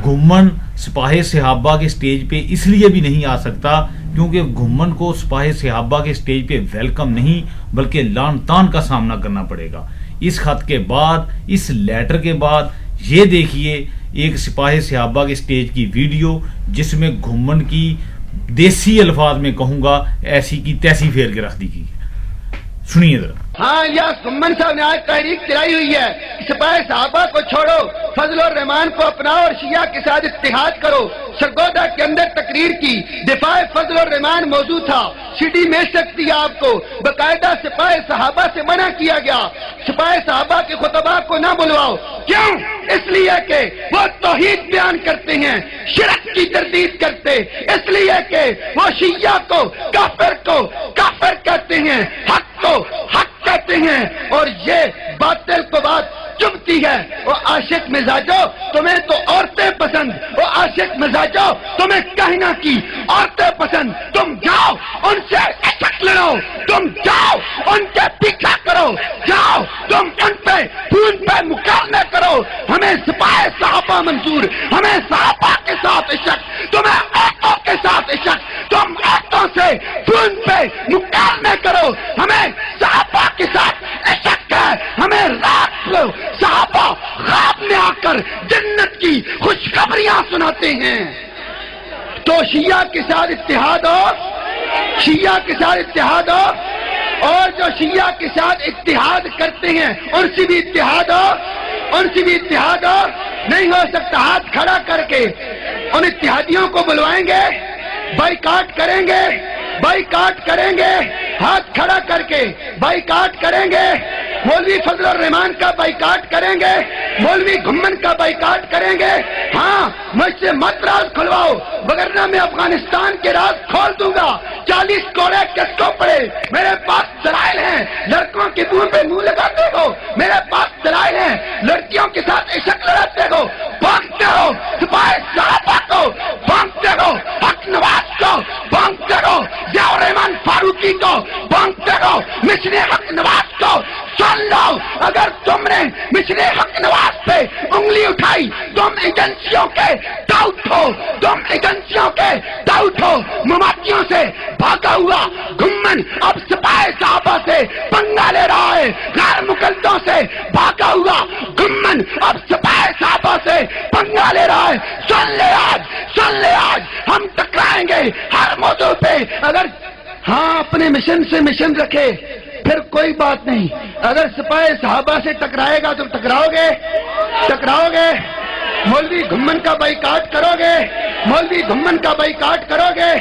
Speaker 4: گھمن سپاہ صحابہ کے سٹیج پہ اس لیے بھی نہیں آ سکتا کیونکہ گھمن کو سپاہ صحابہ کے سٹیج پہ ویلکم نہیں بلکہ لان تان کا سامنا کرنا پڑے گا. اس خط کے بعد، اس لیٹر کے بعد یہ دیکھیے ایک سپاہ صحابہ کے سٹیج کی ویڈیو جس میں گھمن کی دیسی الفاظ میں کہوں گا ایسی کی تیسی پھیر کے رکھ دی گئی. سنیے ذرا.
Speaker 10: ہاں الیاس گھمن صاحب نے آج تحریک چلائی ہوئی ہے، سپاہ صحابہ کو چھوڑو، فضل الرحمان کو اپناؤ اور شیعہ کے ساتھ اتحاد کرو. سرگودا کے اندر تقریر کی، دفاع فضل الرحمان موضوع تھا، سی ڈی مل سکتی ہے آپ کو. باقاعدہ سپاہ صحابہ سے منع کیا گیا، سپاہ صحابہ کے خطباء کو نہ بلواؤ. کیوں؟ اس لیے کہ وہ توحید بیان کرتے ہیں، شرک کی تردید کرتے، اس لیے کہ وہ شیعہ کو کافر کہتے ہیں، حق کو حق کہتے ہیں، اور یہ باطل کو بات چبھتی ہے. وہ عاشق مزاجو تمہیں تو عورتیں پسند، وہ عاشق مزاجو تمہیں کہنا کی عورتیں پسند. تم جاؤ ان سے عشق لڑو، تم جاؤ ان کے پیچھا کرو، جاؤ تم ان پہ خون پہ مقابلہ کرو. ہمیں سپاہ صحابہ منظور، ہمیں صحابہ کے ساتھ عشق، تمہیں عورتوں کے ساتھ عشق، تم عورتوں سے خون پہ مقابلہ کرو. ہمیں صحابہ کے ساتھ عشق ہے، ہمیں رات کو صحابہ خواب میں آ کر جنت کی خوشخبریاں سناتے ہیں. تو شیعہ کے ساتھ اتحاد ہو، شیعہ کے ساتھ اتحاد ہو، اور جو شیعہ کے ساتھ اتحاد کرتے ہیں ان سے بھی اتحاد ہو، ان سے بھی اتحاد ہو. نہیں ہو سکتا ہاتھ کھڑا کر کے ان اتحادیوں کو بلوائیں گے، بائیکاٹ کریں گے، بائیکاٹ کریں گے، ہاتھ کھڑا کر کے بائیکاٹ کریں گے. مولوی فضل الرحمان کا بائیکاٹ کریں گے، مولوی گھمن کا بائیکاٹ کریں گے. ہاں مجھ سے مت راز کھلواؤ وگرنہ میں افغانستان کے راز کھول دوں گا. 40 کوڑے کس کو پڑے؟ میرے پاس دلائل ہیں. لڑکوں کے منہ پہ منہ لگاتے ہو، میرے پاس دلائل ہیں. لڑکیوں کے ساتھ عشق لڑاتے ہو، بھانگتے ہو سپاہ صحابہ کو، بھانگتے ہو حق نواز کو، بھانگتے ہو ضیاء الرحمان فاروقی کو، بھانگتے ہو مشن حق نواز کو. سن لو، اگر تم نے مشن حق نواز پہ انگلی اٹھائی تم ایجنسیوں کے ڈاؤٹ ہو، تم ایجنسیوں کے ڈاؤٹ ہو. مماتیوں سے بھاگا ہوا گھمن اب سپاہ صحابہ سے پنگا لے رہا ہے، غیر مقلدوں سے بھاگا ہوا گھمن اب سپاہ صحابہ سے پنگا لے رہا ہے. سن لے آج، سن لے آج، ہم ٹکرائیں گے ہر موضوع پہ. اگر ہاں اپنے مشن سے مشن رکھے پھر کوئی بات نہیں. اگر سپاہ صحابہ سے ٹکرائے گا تو ٹکراؤ گے. مولوی گھمن کا بائیکاٹ کرو گے، مولوی گھمن کا بائیکاٹ کرو گے.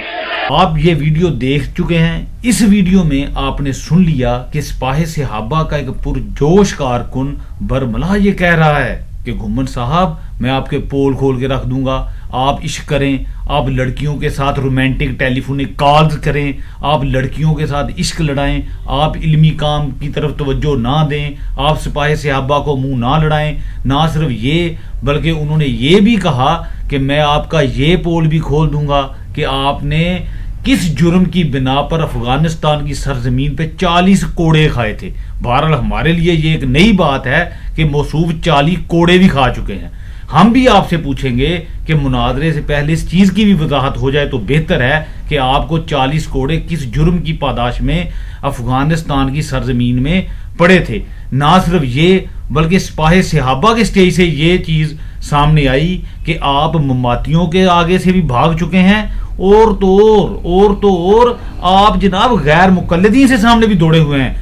Speaker 4: آپ یہ ویڈیو دیکھ چکے ہیں. اس ویڈیو میں آپ نے سن لیا کہ سپاہ صحابہ کا ایک پرجوش کارکن برملا یہ کہہ رہا ہے کہ گھمن صاحب میں آپ کے پول کھول کے رکھ دوں گا، آپ عشق کریں، آپ لڑکیوں کے ساتھ رومانٹک ٹیلی فونک کالز کریں، آپ لڑکیوں کے ساتھ عشق لڑائیں، آپ علمی کام کی طرف توجہ نہ دیں، آپ سپاہ صحابہ کو منہ نہ لڑائیں. نہ صرف یہ بلکہ انہوں نے یہ بھی کہا کہ میں آپ کا یہ پول بھی کھول دوں گا کہ آپ نے کس جرم کی بنا پر افغانستان کی سرزمین پہ 40 کوڑے کھائے تھے. بہرحال ہمارے لیے یہ ایک نئی بات ہے کہ موصوف 40 کوڑے بھی کھا چکے ہیں. ہم بھی آپ سے پوچھیں گے کہ مناظرے سے پہلے اس چیز کی بھی وضاحت ہو جائے تو بہتر ہے کہ آپ کو 40 کوڑے کس جرم کی پاداش میں افغانستان کی سرزمین میں پڑے تھے. نہ صرف یہ بلکہ سپاہ صحابہ کے سٹیج سے یہ چیز سامنے آئی کہ آپ مماتیوں کے آگے سے بھی بھاگ چکے ہیں اور آپ جناب غیر مقلدین سے سامنے بھی دوڑے ہوئے ہیں.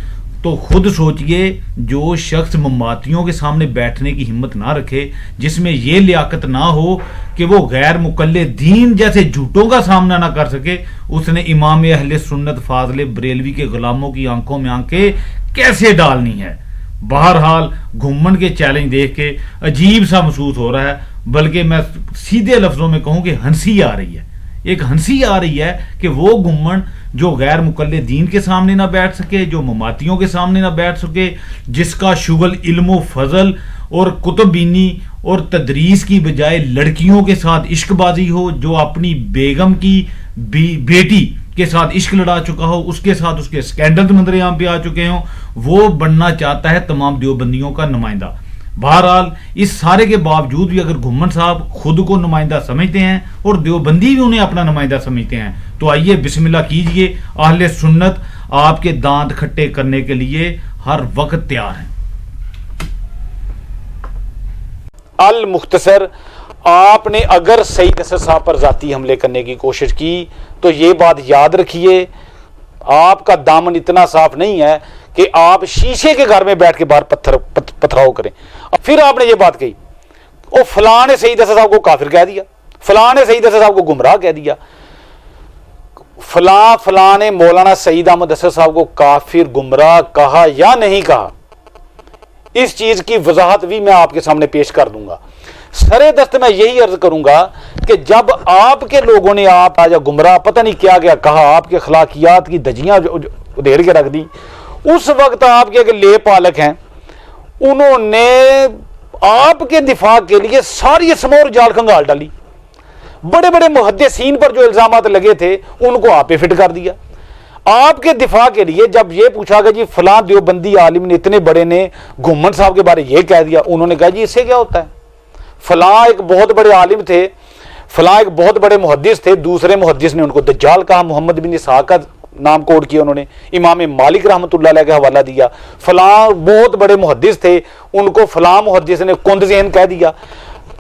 Speaker 4: تو خود سوچئے جو شخص مماتیوں کے سامنے بیٹھنے کی ہمت نہ رکھے, جس میں یہ لیاقت نہ ہو کہ وہ غیر مقلدین جیسے جھوٹوں کا سامنا نہ کر سکے, اس نے امام اہل سنت فاضل بریلوی کے غلاموں کی آنکھوں میں آنکھیں کیسے ڈالنی ہے. بہرحال گھمن کے چیلنج دیکھ کے عجیب سا محسوس ہو رہا ہے, بلکہ میں سیدھے لفظوں میں کہوں کہ ہنسی آ رہی ہے. ایک ہنسی آ رہی ہے کہ وہ گھمن جو غیر مقلدین کے سامنے نہ بیٹھ سکے, جو مماتیوں کے سامنے نہ بیٹھ سکے, جس کا شغل علم و فضل اور کتب بینی اور تدریس کی بجائے لڑکیوں کے ساتھ عشق بازی ہو, جو اپنی بیگم کی بیٹی کے ساتھ عشق لڑا چکا ہو, اس کے ساتھ اس کے سکینڈل منظر عام پہ آ چکے ہوں, وہ بننا چاہتا ہے تمام دیوبندیوں کا نمائندہ. بہرحال اس سارے کے باوجود بھی اگر گھمن صاحب خود کو نمائندہ سمجھتے ہیں اور دیوبندی بھی انہیں اپنا نمائندہ سمجھتے ہیں, تو آئیے بسم اللہ کیجئے. اہل سنت آپ کے دانت کھٹے کرنے کے لیے ہر وقت تیار ہیں.
Speaker 1: المختصر, آپ نے اگر سعید اسد صاحب پر ذاتی حملے کرنے کی کوشش کی تو یہ بات یاد رکھیے, آپ کا دامن اتنا صاف نہیں ہے کہ آپ شیشے کے گھر میں بیٹھ کے باہر پتھراؤ کریں. پھر آپ نے یہ بات کہی, وہ فلاں نے سعید اسد صاحب کو کافر کہہ دیا, فلاں نے سعید اسد صاحب کو گمراہ کہہ دیا, فلاں نے مولانا سعید احمد اسد صاحب کو کافر گمراہ کہا یا نہیں کہا, اس چیز کی وضاحت بھی میں آپ کے سامنے پیش کر دوں گا. سرے دست میں یہی عرض کروں گا کہ جب آپ کے لوگوں نے آپ آجا گمراہ پتہ نہیں کیا کیا کہا, آپ کے اخلاقیات کی دجیاں ادھیڑ کے رکھ دی, اس وقت آپ کے لے پالک ہیں, انہوں نے آپ کے دفاع کے لیے ساری اسمور جال کھنگال ڈالی. بڑے بڑے محدثین پر جو الزامات لگے تھے ان کو آپ پہ فٹ کر دیا. آپ کے دفاع کے لیے جب یہ پوچھا گیا جی فلاں دیوبندی عالم نے اتنے بڑے نے گھمن صاحب کے بارے یہ کہہ دیا, انہوں نے کہا جی اس سے کیا ہوتا ہے, فلاں ایک بہت بڑے عالم تھے, فلاں ایک بہت بڑے محدث تھے, دوسرے محدث نے ان کو دجال کہا, محمد بن اسحاق کا نام کوڈ کیا انہوں نے, امام مالک رحمۃ اللہ علیہ کا حوالہ دیا, فلاں بہت بڑے محدث تھے, ان کو فلاں محدث نے کند ذہن کہہ دیا,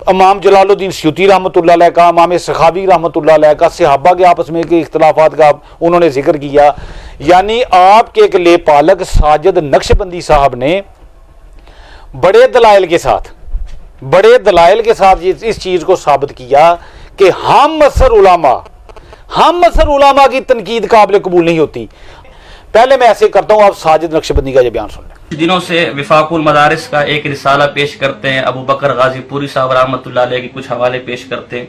Speaker 1: امام جلال الدین سیوطی رحمۃ اللہ علیہ کا, امام سخاوی رحمۃ اللہ علیہ کا, صحابہ کے آپس میں کے اختلافات کا انہوں نے ذکر کیا. یعنی آپ کے ایک لے پالک ساجد نقشبندی صاحب نے بڑے دلائل کے ساتھ اس چیز کو ثابت کیا کہ ہم اثر علماء کی تنقید قابل قبول نہیں ہوتی. پہلے میں ایسے کرتا ہوں, آپ ساجد نقشبندی کا یہ بیان سن لیں.
Speaker 5: دنوں سے وفاق المدارس کا ایک رسالہ پیش کرتے ہیں, ابو بکر غازی پوری صاحب رحمۃ اللہ علیہ کی کچھ حوالے پیش کرتے ہیں,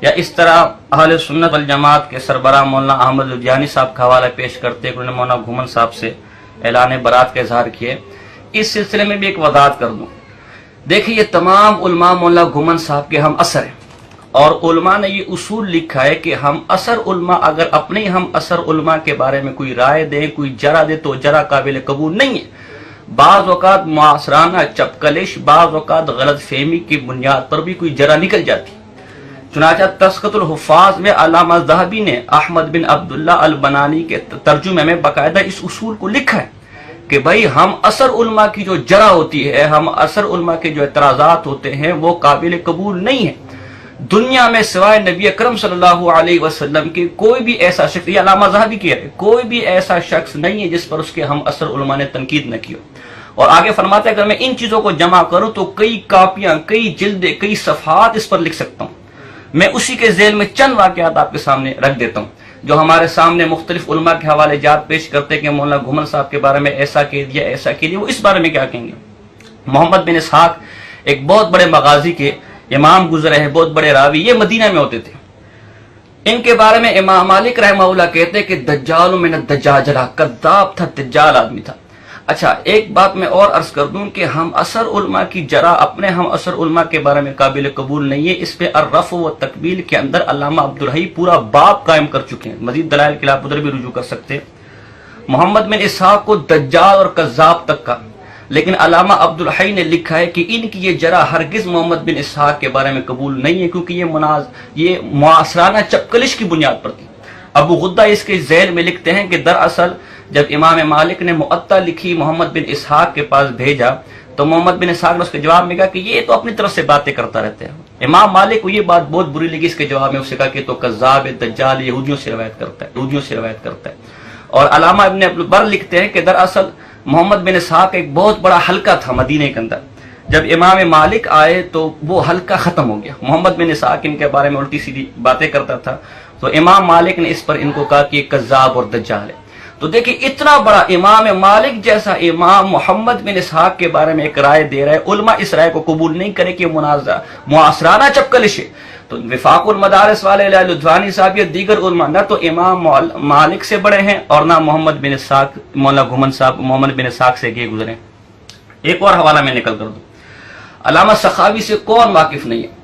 Speaker 5: یا اس طرح اہل سنت والجماعت کے سربراہ مولانا احمد لدھیانی صاحب کا حوالہ پیش کرتے ہیں, انہوں نے مولانا گھمن صاحب سے اعلان برات کا اظہار کیے. اس سلسلے میں بھی ایک وضاحت کر دوں. دیکھیں یہ تمام علماء مولانا گھمن صاحب کے ہم اثر ہیں, اور علماء نے یہ اصول لکھا ہے کہ ہم اثر علماء اگر اپنے ہم اثر علماء کے بارے میں کوئی رائے دیں, کوئی جرا دے, تو جرا قابل قبول نہیں ہے. بعض اوقات معاصرانہ چپکلش, بعض اوقات غلط فہمی کی بنیاد پر بھی کوئی جرا نکل جاتی. چنانچہ تذکرۃ الحفاظ میں علامہ ذہبی نے احمد بن عبداللہ البنانی کے ترجمے میں باقاعدہ اس اصول کو لکھا ہے کہ بھائی ہم اثر علماء کی جو جرا ہوتی ہے, ہم اثر علماء کے جو اعتراضات ہوتے ہیں وہ قابل قبول نہیں ہیں. دنیا میں سوائے نبی اکرم صلی اللہ علیہ وسلم کے کوئی بھی ایسا شخص, یہ علامہ ذہبی کی ہے, کوئی بھی ایسا شخص نہیں ہے جس پر اس کے ہم اثر علماء نے تنقید نہ کی ہو. اور آگے فرماتا ہے اگر میں ان چیزوں کو جمع کروں تو کئی کاپیاں, کئی جلدیں, کئی صفحات اس پر لکھ سکتا ہوں. میں اسی کے ذیل میں چند واقعات آپ کے سامنے رکھ دیتا ہوں جو ہمارے سامنے مختلف علماء کے حوالے جات پیش کرتے کہ مولانا گھمن صاحب کے بارے میں ایسا کہہ دیا, ایسا کہہ دیا. وہ اس بارے میں کیا کہیں گے؟ محمد بن اسحاق ایک بہت بڑے مغازی کے امام گزرے ہیں, بہت بڑے راوی, یہ مدینہ میں ہوتے تھے. ان کے بارے میں امام مالک رحمہ اللہ کہتے ہیں کہ دجال من الدجاجلہ, کذاب تھا, دجال آدمی تھا. اچھا ایک بات میں اور عرض کر دوں کہ ہم اثر علماء کی جرا اپنے ہم اثر علماء کے بارے میں قابل قبول نہیں ہے. اس پہ الرفع و تقبیل کے اندر علامہ عبدالحی پورا باب قائم کر چکے ہیں, مزید دلائل کے لیے آپ ادھر بھی رجوع کر سکتے ہیں. محمد بن اسحاق کو دجال اور کذاب تک کا, لیکن علامہ عبدالحی نے لکھا ہے کہ ان کی یہ جرح ہرگز محمد بن اسحاق کے بارے میں قبول نہیں ہے، کیونکہ یہ معاصرانہ چپکلش کی بنیاد پر تھی۔ ابو غدہ اس کے ذیل میں لکھتے ہیں کہ دراصل جب امام مالک نے معطا لکھی محمد بن اسحاق کے پاس بھیجا تو محمد بن اسحاق نے اس کے جواب میں کہا کہ یہ تو اپنی طرف سے باتیں کرتا رہتا ہے۔ امام مالک کو یہ بات بہت بری لگی، اس کے جواب میں اسے کہا کہ تو کذاب دجال یہودیوں سے روایت کرتا ہے۔ اور علامہ ابن عبد البر لکھتے ہیں کہ دراصل محمد بن اسحاق ایک بہت بڑا حلقہ تھا مدینے کے اندر، جب امام مالک آئے تو وہ حلقہ ختم ہو گیا۔ محمد بن اسحاق ان کے بارے میں الٹی سیدھی باتیں کرتا تھا، تو امام مالک نے اس پر ان کو کہا کہ یہ کذاب اور دجال ہے۔ تو دیکھیں اتنا بڑا امام مالک جیسا امام محمد بن اسحاق کے بارے میں ایک رائے دے رہا ہے، علماء اس رائے کو قبول نہیں کرے کہ معاصرانہ چپکلش ہے۔ تو وفاق المدارس والے لدھوانی صاحب یا دیگر علماء نہ تو امام مالک سے بڑے ہیں اور نہ محمد بن اسحاق مولانا گھمن صاحب محمد بن اسحاق سے گئے گزرے۔ ایک اور حوالہ میں نکل کر دوں، علامہ سخاوی سے کون واقف نہیں ہے؟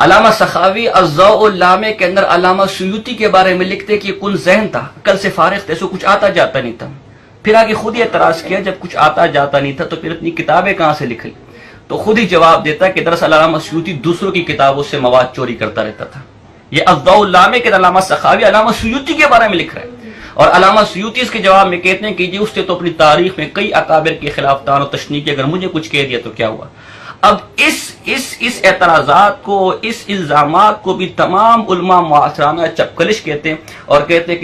Speaker 5: علامہ سخاوی الضوء اللامع کے اندر علامہ سیوطی کے بارے میں لکھتے کہ کن ذہن تھا، عقل سے فارغ تھے، سو کچھ آتا جاتا نہیں تھا۔ پھر آگے خود ہی اعتراض کیا جب کچھ آتا جاتا نہیں تھا تو پھر اتنی کتابیں کہاں سے لکھ لی؟ تو خود ہی جواب دیتا کہ دراصل علامہ سیوطی دوسروں کی کتابوں سے مواد چوری کرتا رہتا تھا۔ یہ الضوء اللامع کے علامہ سخاوی علامہ سیوطی کے بارے میں لکھ رہے ہیں، اور علامہ سیوطی اس کے جواب میں کہتے ہیں کہ جی اس نے تو اپنی تاریخ میں کئی اکابر کے خلاف طعن و تشنیع کی، اگر مجھے کچھ کہہ دیا تو کیا ہوا؟ اب اس اعتراضات کو، اس الزامات کو بھی تمام علماء معاصرانہ چپکلش کہتے ہیں، اور کہتے ہیں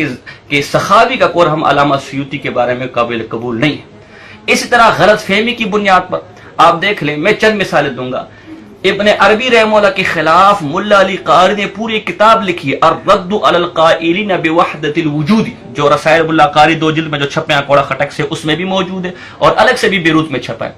Speaker 5: کہ سخاوی کا قول ہم علامہ سیوطی کے بارے میں قابل قبول نہیں ہے۔ اسی طرح غلط فہمی کی بنیاد پر آپ دیکھ لیں، میں چند مثالیں دوں گا۔ ابن عربی رحمہ اللہ کے خلاف ملا علی قاری نے پوری کتاب لکھی ہے الرد علی القائلین بوحدۃ الوجود، جو رسائل ملا قاری 2 جلد میں جو چھپے ہیں کوڑا خٹک سے، اس میں بھی موجود ہے اور الگ سے بھی بیروت میں چھپا ہے۔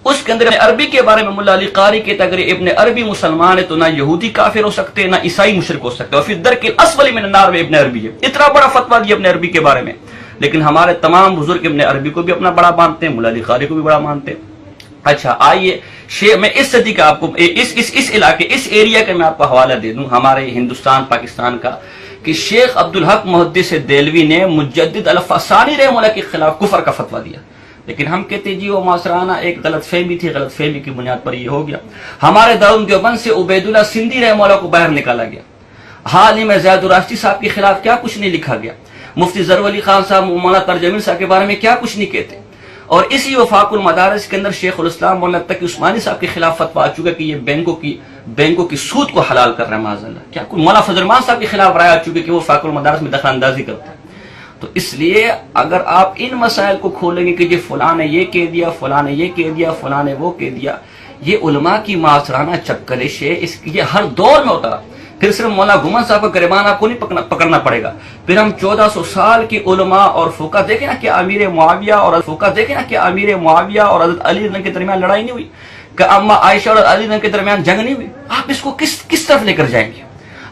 Speaker 5: اس کے اندر ابن عربی کے بارے میں ملا علی قاری کہتا ہے اگر ابن عربی مسلمان ہے تو نہ یہودی کافر ہو سکتے نہ عیسائی مشرک ہو سکتے، اور پھر الدرک الاسفل من النار میں ابن عربی ہے۔ اتنا بڑا فتویٰ دیا ابن عربی کے بارے میں، لیکن ہمارے تمام بزرگ ابن عربی کو بھی اپنا بڑا مانتے ہیں، ملا علی قاری کو بھی بڑا مانتے ہیں۔ اچھا آئیے میں اس صدی کا آپ کو اس علاقے اس ایریا کا میں آپ کو حوالہ دے دوں ہمارے ہندوستان پاکستان کا، کہ شیخ عبدالحق محدث دہلوی نے مجدد الفسانی رحمہ اللہ کے خلاف کفر کا فتویٰ دیا، لیکن ہم کہتے ہیں جی وہ معاصرانہ ایک غلط فہمی تھی، غلط فہمی کی بنیاد پر یہ ہو گیا۔ ہمارے دارالعلوم دیوبند سے عبید اللہ سندھی رحمہ اللہ کو باہر نکالا گیا، حال ہی میں زید الراشدی صاحب کے خلاف کیا کچھ نہیں لکھا گیا، مفتی ظفر علی خان صاحب مولانا ترجمین صاحب کے بارے میں کیا کچھ نہیں کہتے، اور اسی وفاق المدارس کے اندر شیخ الاسلام مولانا تقی عثمانی صاحب کے خلاف فتویٰ آ چکا کہ یہ بینکوں کی سود کو حلال کر رہے ہیں معاذ اللہ۔ کیا مولانا فضل الرحمان صاحب کے خلاف رائے آ چکی کہ وہ وفاق المدارس میں دخل اندازی کرتا ہے۔ تو اس لیے اگر آپ ان مسائل کو کھولیں گے کہ یہ فلاں نے یہ کہہ دیا، فلاں نے یہ کہہ دیا، فلاں نے وہ کہہ دیا، یہ علماء کی معاصرانہ چپکلش ہے، یہ ہر دور میں ہوتا ہے۔ پھر صرف مولانا گھمن صاحب کا گریبان آپ کو نہیں پکڑنا پڑے گا، پھر ہم 1400 سال کی علماء اور فقہ دیکھیں نا کہ امیر معاویہ اور حضرت علی کے درمیان لڑائی نہیں ہوئی، کہ اما عائشہ اور علی کے درمیان جنگ نہیں ہوئی، آپ اس کو کس طرف لے کر جائیں گے؟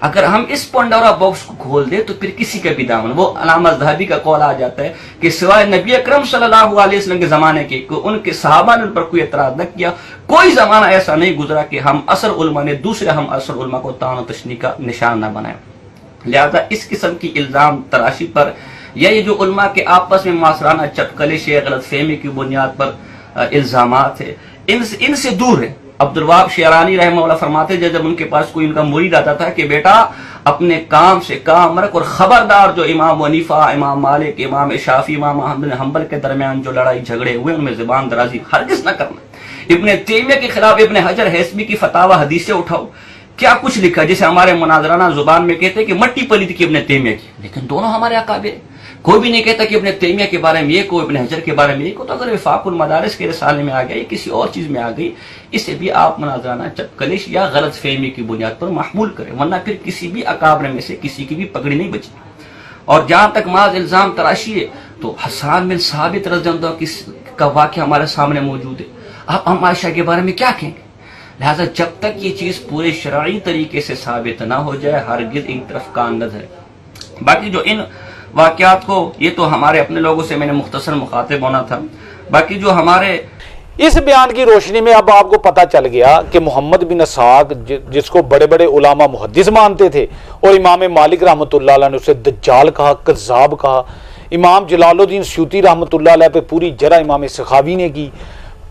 Speaker 5: اگر ہم اس پنڈورا باکس کو کھول دیں تو پھر کسی کا بھی دامن، وہ علامہ ذہبی کا قول آ جاتا ہے کہ سوائے نبی اکرم صلی اللہ علیہ وسلم کے زمانے کے ان کے صحابہ نے ان پر کوئی اعتراض نہ کیا، کوئی زمانہ ایسا نہیں گزرا کہ ہم اثر علماء نے دوسرے ہم اثر علماء کو طعن و تشنیع کا نشان نہ بنائے۔ لہذا اس قسم کی الزام تراشی پر یا یہ جو علماء کے آپس میں معاصرانہ چپکلش ہے، غلط فہمی کی بنیاد پر الزامات ہے، ان سے دور ہے۔ عبدالوہاب شعرانی رحمہ اللہ فرماتے جب ان کے پاس کوئی ان کا مرید آتا تھا کہ بیٹا اپنے کام سے کام رکھ، اور خبردار جو امام حنیفہ، امام مالک، امام شافعی، امام احمد بن حنبل کے درمیان جو لڑائی جھگڑے ہوئے ان میں زبان درازی ہرگز نہ کرنا۔ ابن تیمیہ کے خلاف ابن حجر ہیثمی کی فتاوی حدیثیں اٹھاؤ، کیا کچھ لکھا، جسے ہمارے مناظرانہ زبان میں کہتے ہیں کہ مٹی پلیت کی ابن تیمیہ کی، لیکن دونوں ہمارے اکابر، کوئی بھی نہیں کہتا کہ ابن تیمیہ کے بارے میں یہ کو، ابن حجر کے بارے میں یہ کو۔ تو اگر وفاق المدارس کے رسالے میں آ گیا یا کسی اور چیز میں آ گئی، اسے بھی آپ مناظرانہ چپکلش یا غلط فہمی کی بنیاد پر محمول کریں، ورنہ پھر کسی بھی اکابر میں سے کسی کی بھی پگڑی نہیں بچی۔ اور جہاں تک محض الزام تراشی ہے تو حسان بن ثابت رضی اللہ عنہ کا واقعہ ہمارے سامنے موجود ہے، آپ ہم عائشہ کے بارے میں کیا کہیں گے؟ لہٰذا جب تک یہ چیز پورے شرعی طریقے سے ثابت نہ ہو جائے ہرگز ایک طرف کان نہ دھرے۔ باقی جو ان واقعات کو، یہ تو ہمارے اپنے لوگوں سے میں نے مختصر مخاطب ہونا تھا، باقی جو ہمارے
Speaker 1: اس بیان کی روشنی میں اب آپ کو پتہ چل گیا کہ محمد بن اسحاق جس کو بڑے بڑے علماء محدث مانتے تھے، اور امام مالک رحمۃ اللہ علیہ نے اسے دجال کہا، کذاب کہا، امام جلال الدین سیوطی رحمۃ اللہ علیہ پہ پوری جرح امام سخاوی نے کی،